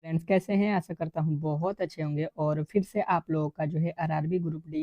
Friends कैसे हैं? आशा करता हूँ बहुत अच्छे होंगे और फिर से आप लोगों का जो है आरआरबी ग्रुप डी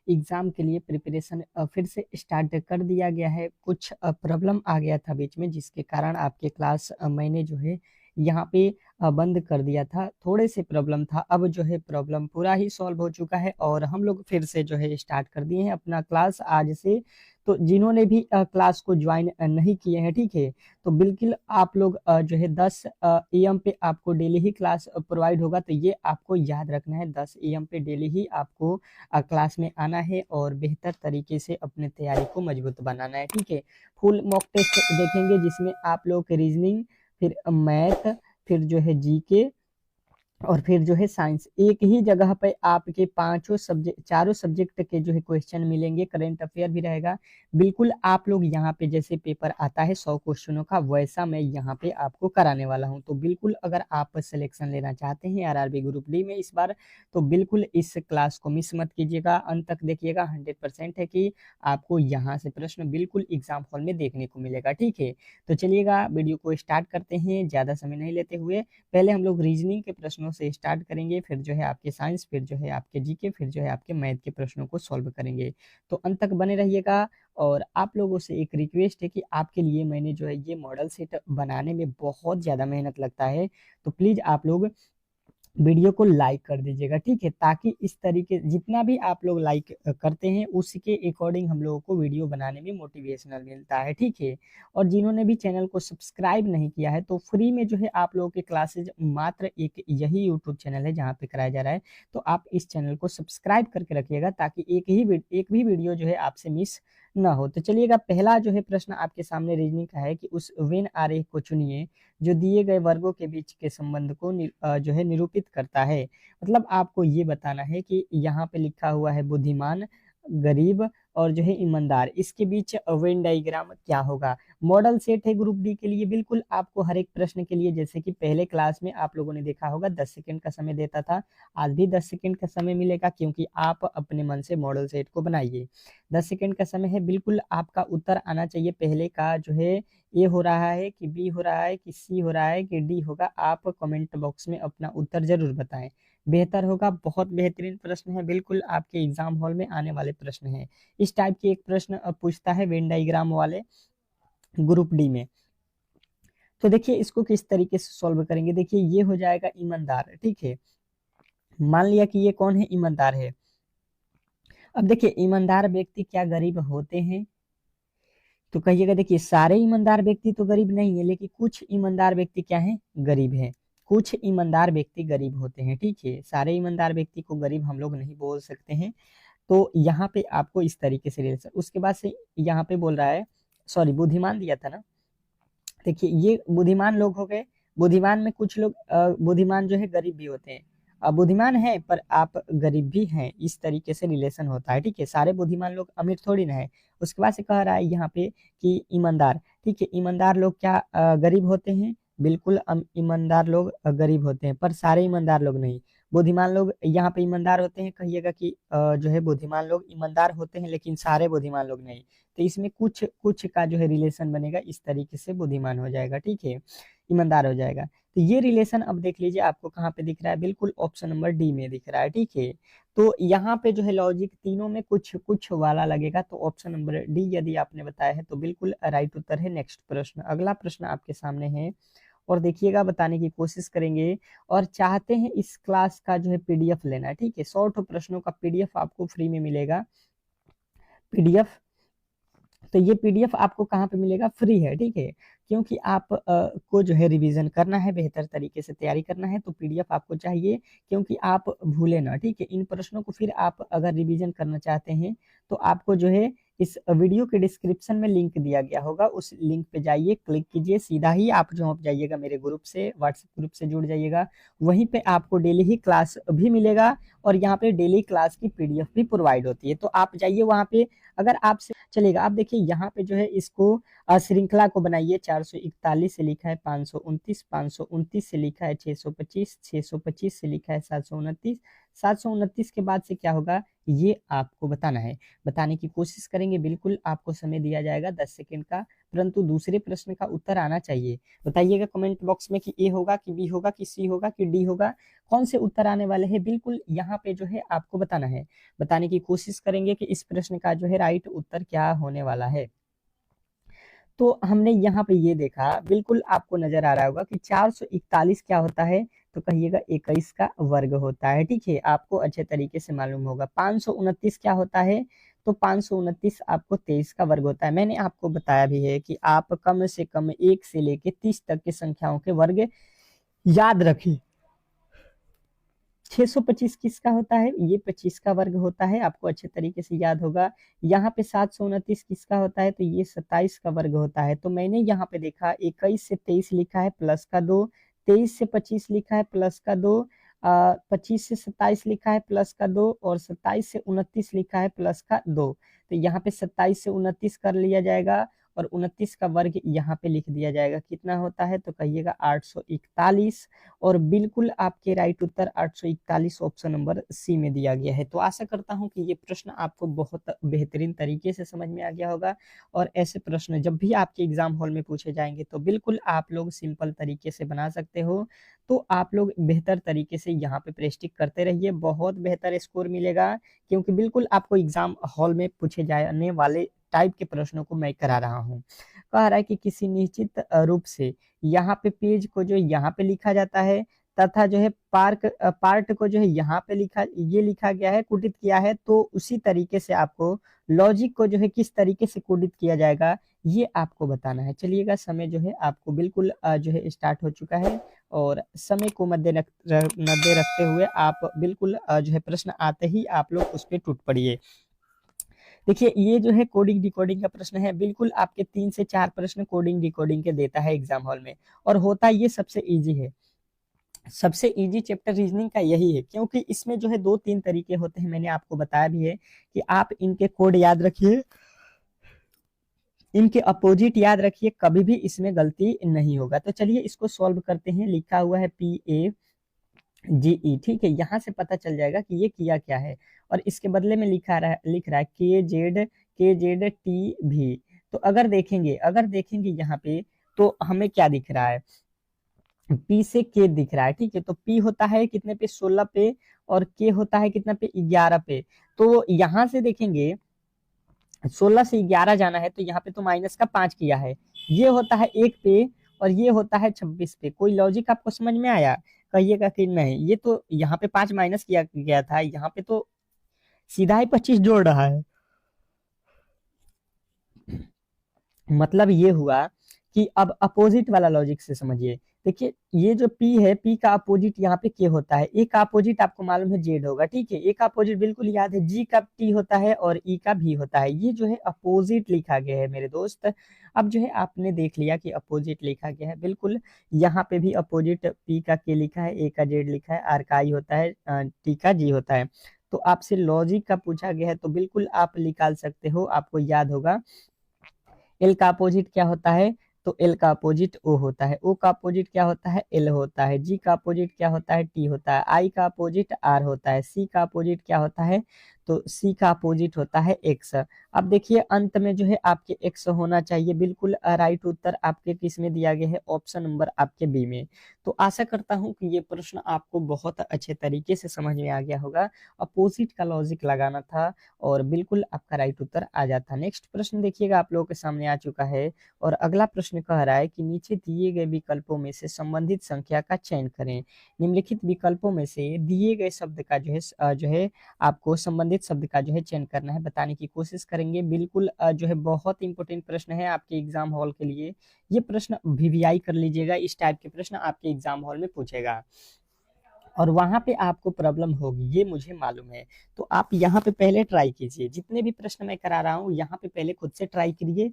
एग्ज़ाम के लिए प्रिपरेशन फिर से स्टार्ट कर दिया गया है। कुछ प्रॉब्लम आ गया था बीच में जिसके कारण आपके क्लास मैंने जो है यहाँ पे बंद कर दिया था। थोड़े से प्रॉब्लम था, अब जो है प्रॉब्लम पूरा ही सॉल्व हो चुका है और हम लोग फिर से जो है स्टार्ट कर दिए हैं अपना क्लास आज से। तो जिन्होंने भी क्लास को ज्वाइन नहीं किए हैं, ठीक है, तो बिल्कुल आप लोग जो है 10 AM पे आपको डेली ही क्लास प्रोवाइड होगा। तो ये आपको याद रखना है, 10 AM पे डेली ही आपको क्लास में आना है और बेहतर तरीके से अपने तैयारी को मजबूत बनाना है, ठीक है। फुल मॉक टेस्ट देखेंगे जिसमें आप लोग के रीजनिंग, फिर मैथ, फिर जो है जीके और फिर जो है साइंस, एक ही जगह पे आपके पांचों सब्जेक्ट, चारों सब्जेक्ट के जो है क्वेश्चन मिलेंगे। करंट अफेयर भी रहेगा। बिल्कुल आप लोग यहाँ पे जैसे पेपर आता है 100 क्वेश्चनों का, वैसा मैं यहाँ पे आपको कराने वाला हूँ। तो बिल्कुल अगर आप सिलेक्शन लेना चाहते हैं आरआरबी ग्रुप डी में इस बार, तो बिल्कुल इस क्लास को मिस मत कीजिएगा, अंत तक देखिएगा। 100% है कि आपको यहाँ से प्रश्न बिल्कुल एग्जाम हॉल में देखने को मिलेगा, ठीक है। तो चलिएगा वीडियो को स्टार्ट करते हैं ज़्यादा समय नहीं लेते हुए। पहले हम लोग रीजनिंग के प्रश्नों से स्टार्ट करेंगे, फिर जो है आपके साइंस, फिर जो है आपके जीके, फिर जो है आपके मैथ के प्रश्नों को सॉल्व करेंगे। तो अंत तक बने रहिएगा। और आप लोगों से एक रिक्वेस्ट है कि आपके लिए मैंने जो है ये मॉडल सेट बनाने में बहुत ज़्यादा मेहनत लगता है, तो प्लीज़ आप लोग वीडियो को लाइक कर दीजिएगा, ठीक है, ताकि इस तरीके जितना भी आप लोग लाइक करते हैं उसके अकॉर्डिंग हम लोगों को वीडियो बनाने में मोटिवेशनल मिलता है, ठीक है। और जिन्होंने भी चैनल को सब्सक्राइब नहीं किया है, तो फ्री में जो है आप लोगों के क्लासेज मात्र एक यही यूट्यूब चैनल है जहाँ पे कराया जा रहा है। तो आप इस चैनल को सब्सक्राइब करके रखिएगा ताकि एक भी वीडियो जो है आपसे मिस ना हो। तो चलिएगा, पहला जो है प्रश्न आपके सामने रीजनिंग का है कि उस वेन आरेख को चुनिए जो दिए गए वर्गों के बीच के संबंध को जो है निरूपित करता है। मतलब आपको ये बताना है कि यहाँ पे लिखा हुआ है बुद्धिमान, गरीब और जो है ईमानदार, इसके बीच वेन डायग्राम क्या होगा। मॉडल सेट है ग्रुप डी के लिए। बिल्कुल आपको हर एक प्रश्न के लिए, जैसे कि पहले क्लास में आप लोगों ने देखा होगा 10 सेकंड का समय देता था, आज भी 10 सेकंड का समय मिलेगा, क्योंकि आप अपने मन से मॉडल सेट को बनाइए। 10 सेकंड का समय है। बिल्कुल आपका उत्तर आना चाहिए पहले का जो है ए हो रहा है कि बी हो रहा है कि सी हो रहा है कि डी होगा। आप कमेंट बॉक्स में अपना उत्तर जरूर बताएं, बेहतर होगा। बहुत बेहतरीन प्रश्न है, बिल्कुल आपके एग्जाम हॉल में आने वाले प्रश्न है। इस टाइप के एक प्रश्न अब पूछता है वेन डायग्राम वाले ग्रुप डी में। तो देखिए इसको किस तरीके से सॉल्व करेंगे। देखिए ये हो जाएगा ईमानदार, ठीक है। मान लिया कि ये कौन है, ईमानदार है। अब देखिए ईमानदार व्यक्ति क्या गरीब होते हैं? तो कहिएगा, देखिए सारे ईमानदार व्यक्ति तो गरीब नहीं है, लेकिन कुछ ईमानदार व्यक्ति क्या है, गरीब है। कुछ ईमानदार व्यक्ति गरीब होते हैं, ठीक है। सारे ईमानदार व्यक्ति को गरीब हम लोग नहीं बोल सकते हैं। तो यहाँ पे आपको इस तरीके से रिलेशन, उसके बाद से यहाँ पे बोल रहा है, सॉरी बुद्धिमान दिया था ना। देखिए ये बुद्धिमान लोग हो गए। बुद्धिमान में कुछ लोग बुद्धिमान जो है गरीब भी होते हैं। बुद्धिमान है पर आप गरीब भी हैं, इस तरीके से रिलेशन होता है, ठीक है। सारे बुद्धिमान लोग अमीर थोड़ी ना है। उसके बाद से कह रहा है यहाँ पे कि ईमानदार, ठीक है। ईमानदार लोग क्या गरीब होते हैं? बिल्कुल ईमानदार लोग गरीब होते हैं, पर सारे ईमानदार लोग नहीं। बुद्धिमान लोग यहाँ पे ईमानदार होते हैं, कहिएगा कि जो है बुद्धिमान लोग ईमानदार होते हैं, लेकिन सारे बुद्धिमान लोग नहीं। तो इसमें कुछ कुछ का जो है रिलेशन बनेगा, इस तरीके से बुद्धिमान हो जाएगा, ठीक है, ईमानदार हो जाएगा। तो ये रिलेशन अब देख लीजिए आपको कहाँ पे दिख रहा है, बिल्कुल ऑप्शन नंबर डी में दिख रहा है, ठीक है। तो यहाँ पे जो है लॉजिक तीनों में कुछ कुछ वाला लगेगा, तो ऑप्शन नंबर डी यदि आपने बताया है तो बिल्कुल राइट उत्तर है। नेक्स्ट प्रश्न, अगला प्रश्न आपके सामने है और देखिएगा, बताने की कोशिश करेंगे। और चाहते हैं इस क्लास का जो है पीडीएफ लेना है, ठीक है। 100 प्रश्नों का पीडीएफ आपको फ्री में मिलेगा। पीडीएफ, तो ये पीडीएफ आपको कहाँ पे मिलेगा, फ्री है, ठीक है। क्योंकि आप को जो है रिवीजन करना है, बेहतर तरीके से तैयारी करना है, तो पीडीएफ आपको चाहिए, क्योंकि आप भूले ना, ठीक है। इन प्रश्नों को फिर आप अगर रिवीजन करना चाहते हैं तो आपको जो है इस वीडियो के डिस्क्रिप्शन में लिंक दिया गया होगा, उस लिंक पे जाइए, क्लिक कीजिए, सीधा ही आप जो आप जाइएगा मेरे ग्रुप से, व्हाट्सएप ग्रुप से जुड़ जाइएगा। वहीं पे आपको डेली ही क्लास भी मिलेगा और यहाँ पे डेली क्लास की पीडीएफ भी प्रोवाइड होती है। तो आप जाइए वहाँ पे, अगर आपसे चलेगा। आप देखिए यहाँ पे जो है इसको श्रृंखला को बनाइए। 441 से लिखा है 529, 529 से लिखा है 625, 625 से लिखा है 729, 729 के बाद से क्या होगा ये आपको बताना है। बताने की कोशिश करेंगे, बिल्कुल आपको समय दिया जाएगा 10 सेकंड का, परंतु दूसरे प्रश्न का उत्तर आना चाहिए। बताइएगा कमेंट बॉक्स में कि ए होगा कि बी होगा कि सी होगा कि डी होगा, कौन से उत्तर आने वाले हैं, बिल्कुल यहाँ पे जो है आपको बताना है। बताने की कोशिश करेंगे कि इस प्रश्न का जो है राइट उत्तर क्या होने वाला है। तो हमने यहाँ पे ये देखा, बिल्कुल आपको नजर आ रहा होगा कि 441 क्या होता है, तो कहिएगा 21 का वर्ग होता है। ठीक है, आपको अच्छे तरीके से मालूम होगा। 529 क्या होता है, तो 529 आपको 23 का वर्ग होता है। मैंने आपको बताया भी है कि आप कम से कम 1 से लेके 30 तक की संख्याओं के वर्ग याद रखिए। 625 किसका होता है, ये 25 का वर्ग होता है, आपको अच्छे तरीके से याद होगा। यहाँ पे 729 किसका होता है, तो ये 27 का वर्ग होता है। तो मैंने यहाँ पे देखा 21 से 23 लिखा है प्लस का 2, 23 से 25 लिखा है प्लस का 2, 25 से 27 लिखा है प्लस का 2, और 27 से 29 लिखा है प्लस का 2। तो यहाँ पे 27 से 29 कर लिया जाएगा और 29 का वर्ग यहाँ पे लिख दिया जाएगा। कितना होता है, तो कहिएगा 841। और बिल्कुल आपके राइट उत्तर 841 ऑप्शन नंबर सी में दिया गया है। तो आशा करता हूं कि ये प्रश्न आपको बहुत बेहतरीन तरीके से समझ में आ गया होगा, और ऐसे प्रश्न जब भी आपके एग्जाम हॉल में पूछे जाएंगे तो बिल्कुल आप लोग सिंपल तरीके से बना सकते हो। तो आप लोग बेहतर तरीके से यहाँ पे प्रैक्टिस करते रहिए, बहुत बेहतर स्कोर मिलेगा, क्योंकि बिल्कुल आपको एग्जाम हॉल में पूछे जाने वाले टाइप के प्रश्नों को मैं करा रहा हूँ। कह रहा है कि किसी निश्चित रूप से यहाँ पे पेज को जो यहाँ पे लिखा जाता है, तथा जो है पार्ट को जो है यहाँ पे लिखा गया है, कोडित किया है, तो उसी तरीके से आपको लॉजिक को जो है किस तरीके से कोडित किया जाएगा ये आपको बताना है। चलिएगा, समय जो है आपको बिल्कुल जो है स्टार्ट हो चुका है, और समय को मद्दे रखते हुए आप बिल्कुल जो है प्रश्न आते ही आप लोग उस पर टूट पड़िए। देखिए, ये जो है कोडिंग डिकोडिंग का प्रश्न है, बिल्कुल आपके 3 से 4 प्रश्न कोडिंग डिकोडिंग के देता है एग्जाम हॉल में, और होता ये सबसे इजी है। सबसे इजी चैप्टर रीजनिंग का यही है, क्योंकि इसमें जो है 2-3 तरीके होते हैं, मैंने आपको बताया भी है कि आप इनके कोड याद रखिए, इनके अपोजिट याद रखिए, कभी भी इसमें गलती नहीं होगा। तो चलिए इसको सॉल्व करते हैं। लिखा हुआ है PAGE, ठीक है, यहाँ से पता चल जाएगा कि ये किया क्या है, और इसके बदले में लिख रहा है KZTV। तो अगर देखेंगे यहाँ पे, तो हमें क्या दिख रहा है, पी से के दिख रहा है। ठीक है, तो पी होता है कितने पे, 16 पे, और के होता है कितना पे, 11 पे। तो यहां से देखेंगे 16 से 11 जाना है, तो यहाँ पे तो माइनस का 5 किया है, ये होता है 1 पे, और ये होता है 26 पे। कोई लॉजिक आपको समझ में आया, कहिएगा कि नहीं। ये तो यहाँ पे 5 माइनस किया गया था, यहाँ पे तो सीधा ही 25 जोड़ रहा है। मतलब ये हुआ कि अब अपोजिट वाला लॉजिक से समझिए। देखिए, ये जो पी है, पी का अपोजिट यहाँ पे के होता है, ए का अपोजिट आपको मालूम है जेड होगा। ठीक है, ए का अपोजिट बिल्कुल याद है, जी का टी होता है, और ई का भी होता है। ये जो है अपोजिट लिखा गया है मेरे दोस्त। अब जो है आपने देख लिया कि अपोजिट लिखा गया है, बिल्कुल यहाँ पे भी अपोजिट पी का के लिखा है, ए का जेड लिखा है, आर का आई होता है, टी का जी होता है। तो आपसे लॉजिक का पूछा गया है, तो बिल्कुल आप निकाल सकते हो, आपको याद होगा। एल का अपोजिट क्या होता है, तो एल का अपोजिट ओ होता है, ओ का अपोजिट क्या होता है, एल होता है, जी का अपोजिट क्या होता है, टी होता है, आई का अपोजिट आर होता है, सी का अपोजिट क्या होता है, तो सी का अपोजिट होता है एक्स। अब देखिए अंत में जो है आपके एक्स होना चाहिए, बिल्कुल राइट उत्तर आपके किस में दिया गया है, ऑप्शन नंबर आपके बी में। तो आशा करता हूं कि ये प्रश्न आपको बहुत अच्छे तरीके से समझ में आ गया होगा। अपोजिट का लॉजिक लगाना था, और बिल्कुल आपका राइट उत्तर आ जाता। नेक्स्ट प्रश्न देखिएगा आप लोगों के सामने आ चुका है, और अगला प्रश्न कह रहा है कि नीचे दिए गए विकल्पों में से संबंधित संख्या का चयन करें। निम्नलिखित विकल्पों में से दिए गए शब्द का जो है आपको संबंधित शब्द का जो है चयन करना है, बताने की कोशिश करेंगे। बिल्कुल जो है बहुत इंपॉर्टेंट प्रश्न है आपके एग्जाम हॉल के लिए। ये प्रश्न वीवीआई कर लीजिएगा, इस टाइप के प्रश्न आपके एग्जाम हॉल में पूछेगा, और वहां पे आपको प्रॉब्लम होगी, ये मुझे मालूम है। तो आप यहाँ पे पहले ट्राई कीजिए, जितने भी प्रश्न मैं करा रहा हूँ यहाँ पे पहले खुद से ट्राई करिए।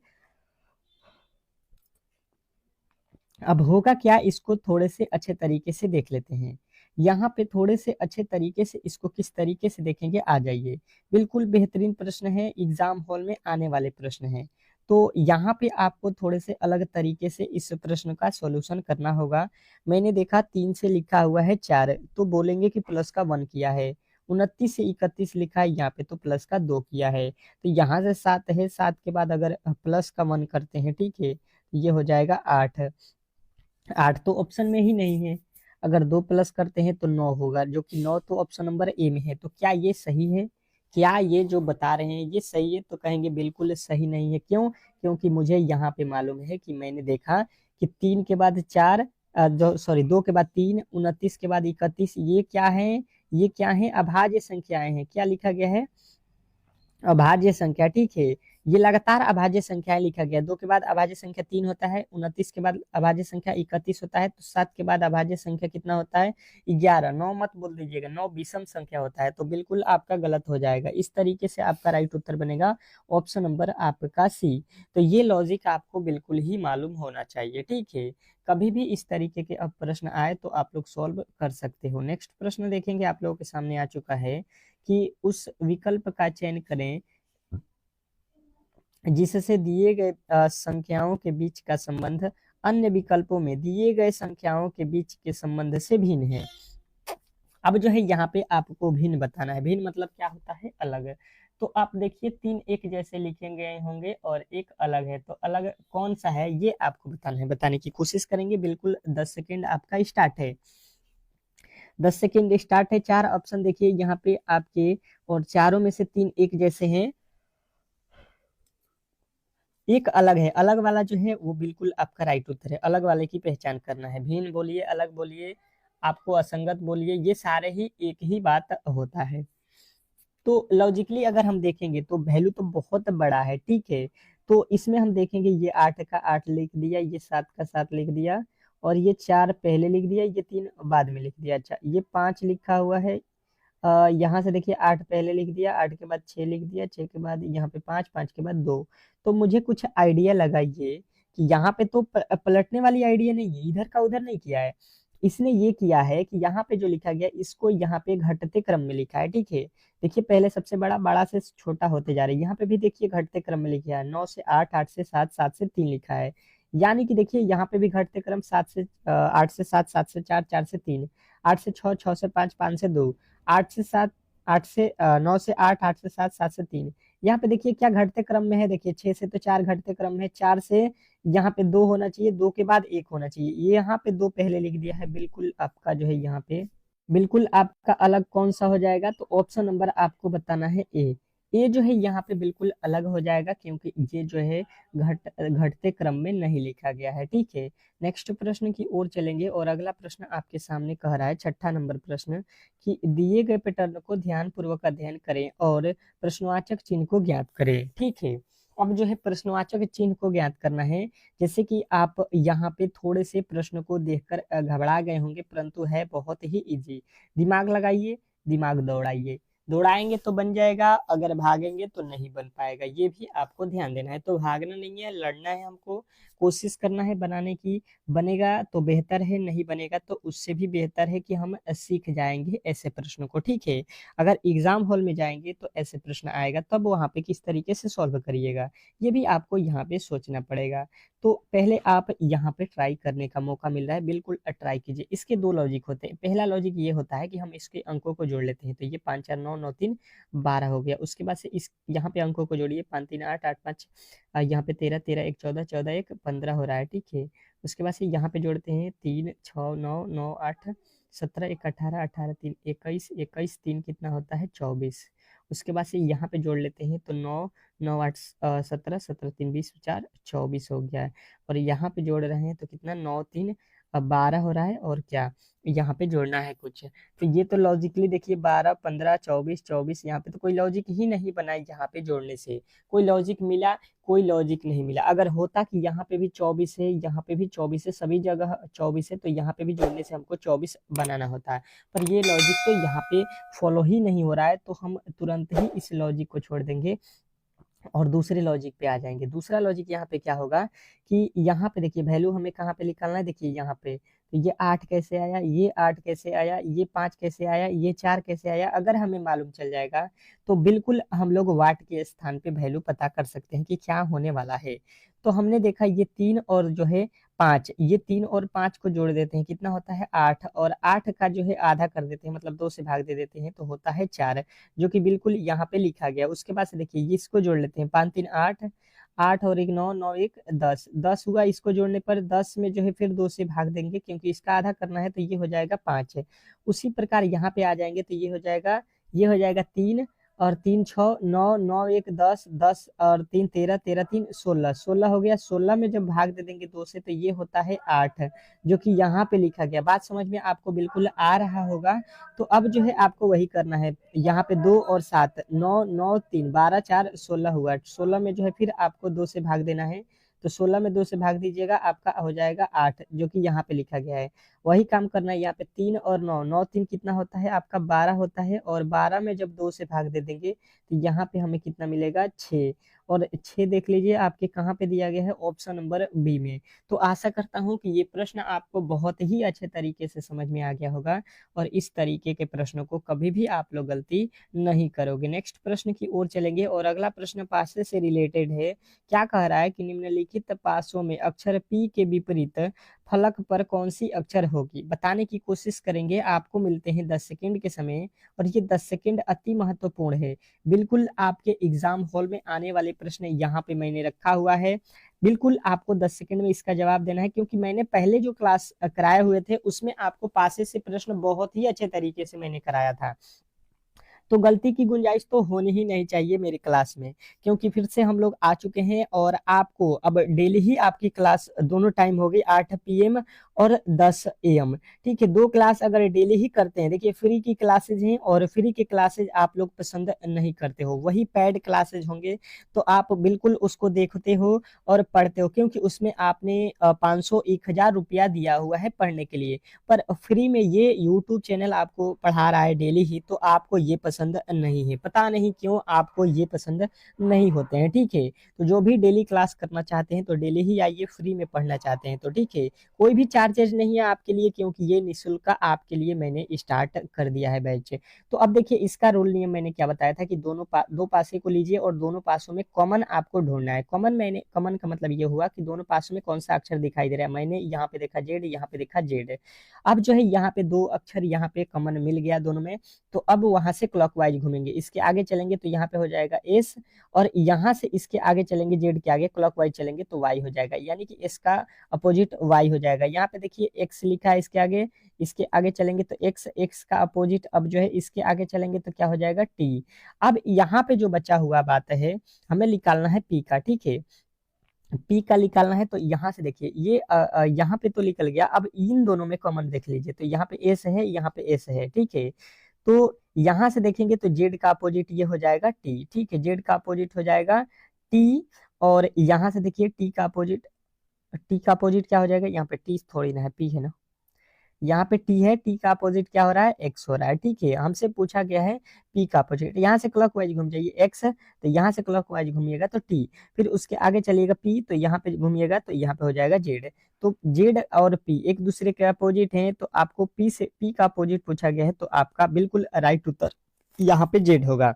अब होगा क्या, इसको थोड़े से अच्छे तरीके से देख लेते हैं। यहाँ पे थोड़े से अच्छे तरीके से इसको किस तरीके से देखेंगे, आ जाइए। बिल्कुल बेहतरीन प्रश्न है, एग्जाम हॉल में आने वाले प्रश्न है। तो यहाँ पे आपको थोड़े से अलग तरीके से इस प्रश्न का सॉल्यूशन करना होगा। मैंने देखा 3 से लिखा हुआ है 4, तो बोलेंगे कि प्लस का 1 किया है, 29 से 31 लिखा है, यहाँ पे तो प्लस का 2 किया है, तो यहाँ से 7 है, 7 के बाद अगर प्लस का 1 करते हैं, ठीक है, तो ये हो जाएगा 8। 8 तो ऑप्शन में ही नहीं है, अगर 2 प्लस करते हैं तो 9 होगा, जो कि 9 तो ऑप्शन नंबर ए में है। तो क्या ये सही है? क्या ये जो बता रहे हैं ये सही है? तो कहेंगे बिल्कुल सही नहीं है। क्यों? क्योंकि मुझे यहाँ पे मालूम है कि मैंने देखा कि 3 के बाद 4, जो सॉरी 2 के बाद 3, 29 के बाद 31, ये क्या है? ये क्या है? अभाज्य संख्याएं हैं। क्या लिखा गया है? अभाज्य संख्या, ठीक है, ये लगातार अभाज्य संख्याएं लिखा गया। 2 के बाद अभाज्य संख्या 3 होता है, 29 के बाद अभाज्य संख्या 31 होता है, तो 7 के बाद अभाज्य संख्या कितना होता है? 11। 9 मत बोल दीजिएगा, 9 विषम संख्या होता है, तो बिल्कुल आपका गलत हो जाएगा। इस तरीके से आपका राइट उत्तर बनेगा ऑप्शन नंबर आपका सी। तो ये लॉजिक आपको बिल्कुल ही मालूम होना चाहिए, ठीक है। कभी भी इस तरीके के अब प्रश्न आए तो आप लोग सॉल्व कर सकते हो। नेक्स्ट प्रश्न देखेंगे, आप लोगों के सामने आ चुका है कि उस विकल्प का चयन करें जिससे दिए गए संख्याओं के बीच का संबंध अन्य विकल्पों में दिए गए संख्याओं के बीच के संबंध से भिन्न है। अब जो है यहाँ पे आपको भिन्न बताना है। भिन्न मतलब क्या होता है? अलग। तो आप देखिए 3 एक जैसे लिखे गए होंगे और एक अलग है, तो अलग कौन सा है ये आपको बताना है। बताने की कोशिश करेंगे, बिल्कुल 10 सेकेंड आपका स्टार्ट है। 10 सेकेंड स्टार्ट है। 4 ऑप्शन देखिए यहाँ पे आपके, और चारों में से 3 एक जैसे हैं, एक अलग है। अलग वाला जो है वो बिल्कुल आपका राइट उत्तर है। अलग वाले की पहचान करना है। भिन्न बोलिए, अलग बोलिए, आपको असंगत बोलिए, ये सारे ही एक ही बात होता है। तो लॉजिकली अगर हम देखेंगे तो वैल्यू तो बहुत बड़ा है, ठीक है। तो इसमें हम देखेंगे ये 8 का 8 लिख दिया, ये 7 का 7 लिख दिया, और ये 4 पहले लिख दिया, ये 3 बाद में लिख दिया। अच्छा, ये 5 लिखा हुआ है, यहाँ से देखिए 8 पहले लिख दिया, 8 के बाद 6 लिख दिया, 6 के बाद यहाँ पे 5, 5 के बाद 2। तो मुझे कुछ आइडिया लगाइए कि यहाँ पे तो पलटने वाली आइडिया नहीं है, इधर का उधर नहीं किया है। इसने ये किया है कि यहाँ पे जो लिखा गया इसको यहाँ पे घटते क्रम में लिखा है, ठीक है। देखिए पहले सबसे बड़ा, बड़ा से छोटा होते जा रहे हैं। यहाँ पे भी देखिए घटते क्रम में लिखा है, 9 से 8, 8 से 7, 7 से 3 लिखा है। यानी कि देखिए यहाँ पे भी घटते क्रम 7 से 8 से 7, 7 से 4, 4 से 3, 8 से 6, 6 से 5, 5 से 2, 8 से 7, 8 से 9 से 8, 8 से 7, 7 से 3। यहाँ पे देखिए क्या घटते क्रम में है, देखिए 6 से तो 4 घटते क्रम में है, 4 से यहाँ पे 2 होना चाहिए, 2 के बाद 1 होना चाहिए, ये यहाँ पे 2 पहले लिख दिया है। बिल्कुल आपका जो है यहाँ पे बिल्कुल आपका अलग कौन सा हो जाएगा? तो ऑप्शन नंबर आपको बताना है ए। ए जो है यहाँ पे बिल्कुल अलग हो जाएगा, क्योंकि ये जो है घटते क्रम में नहीं लिखा गया है, ठीक है। नेक्स्ट प्रश्न की ओर चलेंगे, और अगला प्रश्न आपके सामने कह रहा है, छठा नंबर प्रश्न, कि दिए गए पैटर्न को ध्यान पूर्वक अध्ययन करें और प्रश्नवाचक चिन्ह को ज्ञात करें, ठीक है। अब जो है प्रश्नवाचक चिन्ह को ज्ञात करना है। जैसे कि आप यहाँ पे थोड़े से प्रश्न को देखकर घबरा गए होंगे, परंतु है बहुत ही इजी। दिमाग लगाइए, दिमाग दौड़ाइए। दौड़ाएंगे तो बन जाएगा, अगर भागेंगे तो नहीं बन पाएगा, ये भी आपको ध्यान देना है। तो भागना नहीं है, लड़ना है हमको, कोशिश करना है बनाने की। बनेगा तो बेहतर है, नहीं बनेगा तो उससे भी बेहतर है कि हम सीख जाएंगे ऐसे प्रश्नों को, ठीक है। अगर एग्जाम हॉल में जाएंगे तो ऐसे प्रश्न आएगा, तब वहां पे किस तरीके से सॉल्व करिएगा, ये भी आपको यहाँ पे सोचना पड़ेगा। तो पहले आप यहाँ पे ट्राई करने का मौका मिल रहा है, बिल्कुल ट्राई कीजिए। इसके दो लॉजिक होते हैं। पहला लॉजिक ये होता है कि हम इसके अंकों को जोड़ लेते हैं, तो ये 5 4 9 9 3 12 हो गया। उसके बाद से इस यहाँ पे अंकों को जोड़िए, 5 3 8 8 5, यहाँ पे 13 13 1 14 14 1 15 हो रहा है, ठीक है। उसके बाद से यहाँ पे जोड़ते हैं 3 6 9 9 8 17 1 18 18 3 21 21 3 कितना होता है? 24। उसके बाद से यहाँ पे जोड़ लेते हैं, तो 9 9 8 17 17 3 20 4 24 हो गया है। और यहाँ पे जोड़ रहे हैं तो कितना? 9 3 12 हो रहा है, और क्या यहाँ पे जोड़ना है कुछ। तो ये तो लॉजिकली देखिए 12 15 24 24, यहाँ पे तो कोई लॉजिक ही नहीं बना यहाँ पे जोड़ने से। कोई लॉजिक मिला? कोई लॉजिक नहीं मिला। अगर होता कि यहाँ पे भी 24 है, यहाँ पे भी 24 है, सभी जगह 24 है, तो यहाँ पे भी जोड़ने से हमको 24 बनाना होता है। पर ये लॉजिक तो यहाँ पे फॉलो ही नहीं हो रहा है, तो हम तुरंत ही इस लॉजिक को छोड़ देंगे और दूसरे लॉजिक पे आ जाएंगे। दूसरा लॉजिक यहाँ पे क्या होगा कि यहाँ पे देखिए वैल्यू हमें कहाँ पे निकालना है, देखिए यहाँ पे। तो ये 8 कैसे आया, ये 8 कैसे आया, ये 5 कैसे आया, ये 4 कैसे आया, अगर हमें मालूम चल जाएगा तो बिल्कुल हम लोग वाट के स्थान पे वैल्यू पता कर सकते हैं कि क्या होने वाला है। तो हमने देखा ये 3 और जो है 5, ये 3 और 5 को जोड़ देते हैं, कितना होता है 8, और 8 का जो है आधा कर देते हैं, मतलब 2 से भाग दे देते हैं तो होता है 4, जो कि बिल्कुल यहाँ पे लिखा गया। उसके बाद से देखिए इसको जोड़ लेते हैं, 5 3 8, 8 और 1 9, 9 1 10, 10 हुआ। इसको जोड़ने पर 10 में जो है फिर 2 से भाग देंगे क्योंकि इसका आधा करना है, तो ये हो जाएगा 5। उसी प्रकार यहाँ पे आ जाएंगे तो ये हो जाएगा 3, और 3 6 9, 9 1 10, 10 और 3 13, 13 3 16, 16 हो गया। 16 में जब भाग दे देंगे 2 से तो ये होता है 8, जो कि यहाँ पे लिखा गया। बात समझ में आपको बिल्कुल आ रहा होगा। तो अब जो है आपको वही करना है, यहाँ पे 2 और 7, 9 9 3 12 4 16 हुआ। 16 में जो है फिर आपको 2 से भाग देना है, तो 16 में 2 से भाग दीजिएगा, आपका हो जाएगा 8, जो कि यहाँ पे लिखा गया है। वही काम करना है यहाँ पे, 3 और 9, 9 3 कितना होता है आपका 12 होता है, और 12 में जब 2 से भाग दे देंगे तो यहाँ पे हमें कितना मिलेगा 6, और 6 देख लीजिए आपके कहाँ पे दिया गया है, ऑप्शन नंबर बी में। तो आशा करता हूँ कि ये प्रश्न आपको बहुत ही अच्छे तरीके से समझ में आ गया होगा, और इस तरीके के प्रश्नों को कभी भी आप लोग गलती नहीं करोगे। नेक्स्ट प्रश्न की ओर चलेंगे, और अगला प्रश्न पासे से रिलेटेड है। क्या कह रहा है कि निम्नलिखित पासों में अक्षर पी के विपरीत फलक पर कौन सी अक्षर होगी, बताने की कोशिश करेंगे। आपको मिलते हैं 10 सेकंड के समय, और ये 10 सेकंड अति महत्वपूर्ण है। बिल्कुल आपके एग्जाम हॉल में आने वाले प्रश्न यहाँ पे मैंने रखा हुआ है। बिल्कुल आपको 10 सेकंड में इसका जवाब देना है, क्योंकि मैंने पहले जो क्लास कराए हुए थे उसमें आपको पासे से प्रश्न बहुत ही अच्छे तरीके से मैंने कराया था। तो गलती की गुंजाइश तो होनी ही नहीं चाहिए मेरी क्लास में, क्योंकि फिर से हम लोग आ चुके हैं, और आपको अब डेली ही आपकी क्लास दोनों टाइम हो गई, 8 PM और 10 AM। ठीक है, 2 क्लास अगर डेली ही करते हैं, देखिए फ्री की क्लासेज हैं, और फ्री की क्लासेज आप लोग पसंद नहीं करते हो, वही पेड क्लासेज होंगे तो आप बिल्कुल उसको देखते हो और पढ़ते हो, क्योंकि उसमें आपने 500 1000 रुपया दिया हुआ है पढ़ने के लिए। पर फ्री में ये यूट्यूब चैनल आपको पढ़ा रहा है डेली ही, तो आपको ये पसंद नहीं है, पता नहीं क्यों आपको ये पसंद नहीं होते हैं। ठीक है, तो जो भी डेली क्लास करना चाहते हैं तो डेली ही आइए, फ्री में पढ़ना चाहते हैं तो ठीक है, कोई भी चार्जेज नहीं है आपके लिए, क्योंकि ये निःशुल्क आपके लिए मैंने स्टार्ट कर दिया है बैच। तो अब देखिए इसका रूल नियम मैंने क्या बताया था कि दो पासे को लीजिए, और दोनों पासों में कॉमन आपको ढूंढना है। कॉमन का मतलब ये हुआ कि दोनों पासों में कौन सा अक्षर दिखाई दे रहा है। मैंने यहाँ पे देखा जेड, यहाँ पे देखा जेड। अब जो है यहाँ पे 2 अक्षर यहाँ पे कॉमन मिल गया दोनों में, तो अब वहां से क्लॉकवाइज घूमेंगे, इसके आगे चलेंगे तो यहाँ पे हो जाएगा एस, और यहाँ से इसके आगे चलेंगे जेड के आगे क्लॉकवाइज चलेंगे तो वाई हो जाएगा, यानी कि एस का अपोजिट वाई हो जाएगा। यहाँ पे देखिए एक्स लिखा है इसके आगे, इसके आगे चलेंगे तो एक्स, एक्स का अपोजिट अब जो है इसके आगे चलेंगे तो क्या हो जाएगा टी। अब यहाँ पे जो बचा हुआ बात है, हमें निकालना है पी का। ठीक है, पी का निकालना है, तो यहाँ से देखिए ये यहाँ पे तो निकल गया। अब इन दोनों में कॉमन देख लीजिए, तो यहाँ पे एस है, यहाँ पे एस है। ठीक है, तो यहाँ से देखेंगे तो जेड का अपोजिट ये हो जाएगा टी। ठीक है, जेड का अपोजिट हो जाएगा टी, और यहाँ से देखिए टी का अपोजिट क्या हो जाएगा, यहाँ पे टी थोड़ी ना है, पी है ना, यहाँ पे टी है, टी का अपोजिट क्या हो रहा है, एक्स हो रहा है। ठीक है, हमसे पूछा गया है पी का अपोजिट, यहाँ से क्लॉकवाइज घूम जाइए, एक्स तो यहाँ से क्लॉकवाइज घूमिएगा तो टी, फिर उसके आगे चलिएगा पी तो यहाँ पे घूमिएगा तो यहाँ पे हो जाएगा जेड। तो जेड और पी एक दूसरे के अपोजिट हैं, तो आपको पी का अपोजिट पूछा गया है, तो आपका बिल्कुल राइट उत्तर यहाँ पे जेड होगा।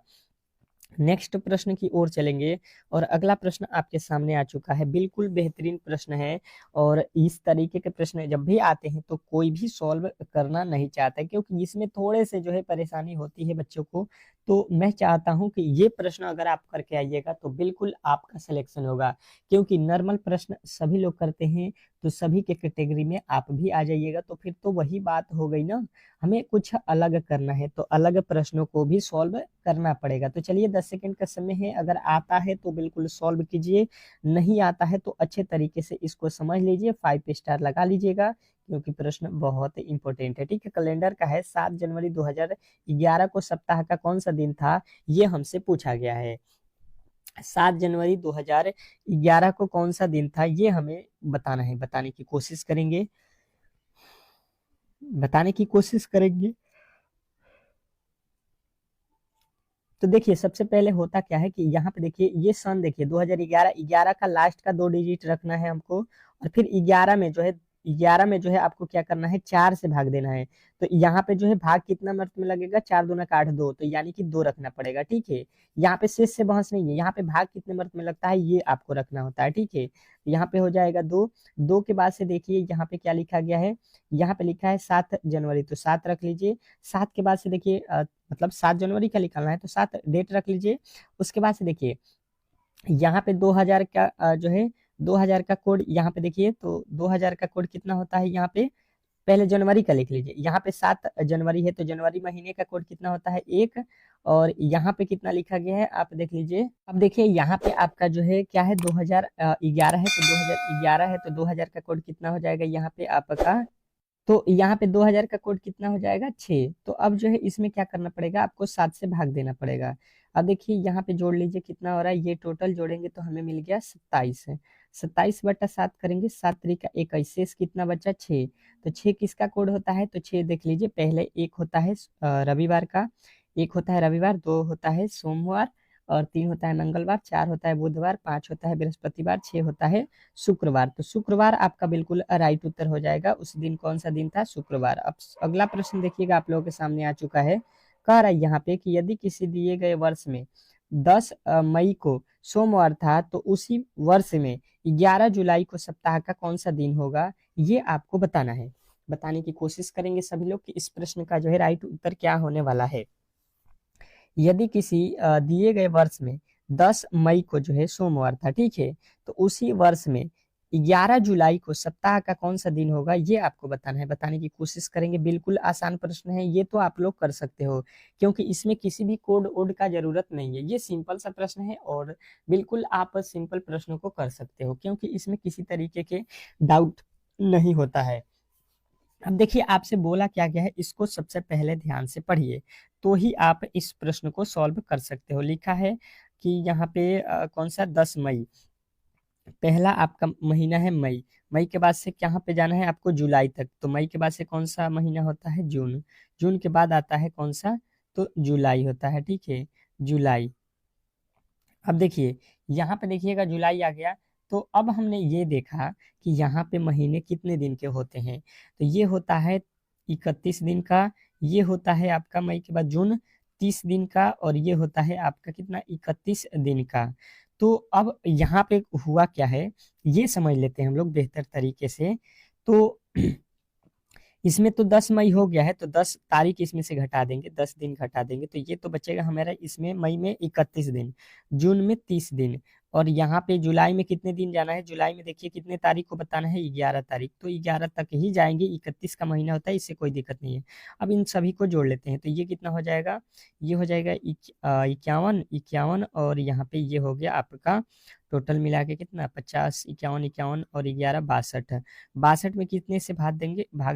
नेक्स्ट प्रश्न की ओर चलेंगे, और अगला प्रश्न आपके सामने आ चुका है, बिल्कुल बेहतरीन प्रश्न है। और इस तरीके के प्रश्न जब भी आते हैं तो कोई भी सॉल्व करना नहीं चाहता, क्योंकि इसमें थोड़े से जो है परेशानी होती है बच्चों को। तो मैं चाहता हूं कि ये प्रश्न अगर आप करके आइएगा तो बिल्कुल आपका सिलेक्शन होगा, क्योंकि नॉर्मल प्रश्न सभी लोग करते हैं, तो सभी के कैटेगरी में आप भी आ जाइएगा, तो फिर तो वही बात हो गई ना, हमें कुछ अलग करना है, तो अलग प्रश्नों को भी सॉल्व करना पड़ेगा। तो चलिए 10 सेकंड का समय है, अगर आता है तो बिल्कुल सॉल्व कीजिए, नहीं आता है तो अच्छे तरीके से इसको समझ लीजिए, 5 स्टार लगा लीजिएगा, क्योंकि प्रश्न बहुत इंपॉर्टेंट है। ठीक है, कैलेंडर का है 7 जनवरी 2011 को सप्ताह का कौन सा दिन था, ये हमसे पूछा गया है। 7 जनवरी 2011 को कौन सा दिन था, ये हमें बताना है, बताने की कोशिश करेंगे। तो देखिए सबसे पहले होता क्या है कि यहाँ पे देखिए ये सन देखिए 2011, 11 का लास्ट का 2 डिजिट रखना है हमको, और फिर 11 में जो है 11 में जो है आपको क्या करना है, 4 से भाग देना है। तो यहाँ पे जो है भाग कितना मर्त में लगेगा, 4 दूना का 8, 2, तो यानी कि 2 रखना पड़ेगा। ठीक है, यहाँ पे शेष से बहस नहीं है, यहाँ पे भाग कितने मर्त में लगता है ये आपको रखना होता है। ठीक है, यहाँ पे हो जाएगा 2। 2 के बाद से देखिए यहाँ पे क्या लिखा गया है, यहाँ पे लिखा है 7 जनवरी, तो 7 रख लीजिए। 7 के बाद से देखिए मतलब 7 जनवरी का निकालना है तो 7 डेट रख लीजिए। उसके बाद से देखिए यहाँ पे 2000 का जो है 2000 का कोड यहाँ पे देखिए, तो 2000 का कोड कितना होता है, यहाँ पे पहले जनवरी का लिख लीजिए। यहाँ पे 7 जनवरी है तो जनवरी महीने का कोड कितना होता है, 1। और यहाँ पे कितना लिखा गया है आप देख लीजिए। अब देखिए यहाँ पे आपका जो है क्या है, 2011 है, तो 2011 है तो 2000 का कोड कितना हो जाएगा यहाँ पे आपका, तो यहाँ पे 2000 का कोड कितना हो जाएगा, 6। तो अब जो है इसमें क्या करना पड़ेगा, आपको 7 से भाग देना पड़ेगा। अब देखिए यहाँ पे जोड़ लीजिए कितना हो रहा है, ये टोटल जोड़ेंगे तो हमें मिल गया 27 है। 27/7 करेंगे, 7 3 का 21, शेष कितना बचा, 6। तो 6 किसका कोड होता है, तो 6 देख लीजिए, पहले एक होता है रविवार का, एक होता है रविवार, 2 होता है सोमवार, और 3 होता है मंगलवार, 4 होता है बुधवार, 5 होता है बृहस्पतिवार, 6 होता है शुक्रवार। तो शुक्रवार आपका बिल्कुल राइट उत्तर हो जाएगा। उस दिन कौन सा दिन था, शुक्रवार। अब अगला प्रश्न देखिएगा, आप लोगों के सामने आ चुका है। कह रहा है यहाँ पे कि यदि किसी दिए गए वर्ष में 10 मई को सोमवार था तो उसी वर्ष में 11 जुलाई को सप्ताह का कौन सा दिन होगा, ये आपको बताना है। बताने की कोशिश करेंगे सभी लोग कि इस प्रश्न का जो है राइट उत्तर क्या होने वाला है। यदि किसी दिए गए वर्ष में 10 मई को जो है सोमवार था, ठीक है, तो उसी वर्ष में 11 जुलाई को सप्ताह का कौन सा दिन होगा, ये आपको बताना है। बताने की कोशिश करेंगे। बिल्कुल आसान प्रश्न है, ये तो आप लोग कर सकते हो, क्योंकि इसमें किसी भी कोड वोड का जरूरत नहीं है। ये सिंपल सा प्रश्न है और बिल्कुल आप सिंपल प्रश्नों को कर सकते हो, क्योंकि इसमें किसी तरीके के डाउट नहीं होता है। अब देखिए आपसे बोला क्या गया है, इसको सबसे पहले ध्यान से पढ़िए, तो ही आप इस प्रश्न को सॉल्व कर सकते हो। लिखा है कि यहाँ पे कौन सा, 10 मई, पहला आपका महीना है मई। मई के बाद से कहाँ पे जाना है आपको, जुलाई तक। तो मई के बाद से कौन सा महीना होता है, जून। जून के बाद आता है कौन सा, तो जुलाई होता है। ठीक है, जुलाई। अब देखिए यहाँ पे देखिएगा जुलाई आ गया। तो अब हमने ये देखा कि यहाँ पे महीने कितने दिन के होते हैं, तो ये होता है 31 दिन का, ये होता है आपका मई के बाद जून 30 दिन का, और ये होता है आपका कितना, 31 दिन का। तो अब यहाँ पे हुआ क्या है, ये समझ लेते हैं हम लोग बेहतर तरीके से। तो इसमें तो 10 मई हो गया है, तो 10 तारीख इसमें से घटा देंगे, 10 दिन घटा देंगे, तो ये तो बचेगा हमारा इसमें मई में 31 दिन, जून में 30 दिन, और यहाँ पे जुलाई में कितने दिन जाना है, जुलाई में देखिए कितने तारीख को बताना है, 11 तारीख, तो 11 तक ही जाएंगे। 31 का महीना होता है, इससे कोई दिक्कत नहीं है। अब इन सभी को जोड़ लेते हैं, तो ये कितना हो जाएगा, ये हो जाएगा 51 51, और यहाँ पे ये हो गया आपका टोटल मिला के कितना, 50, 51 51 और 11 62। 62 में कितने से भाग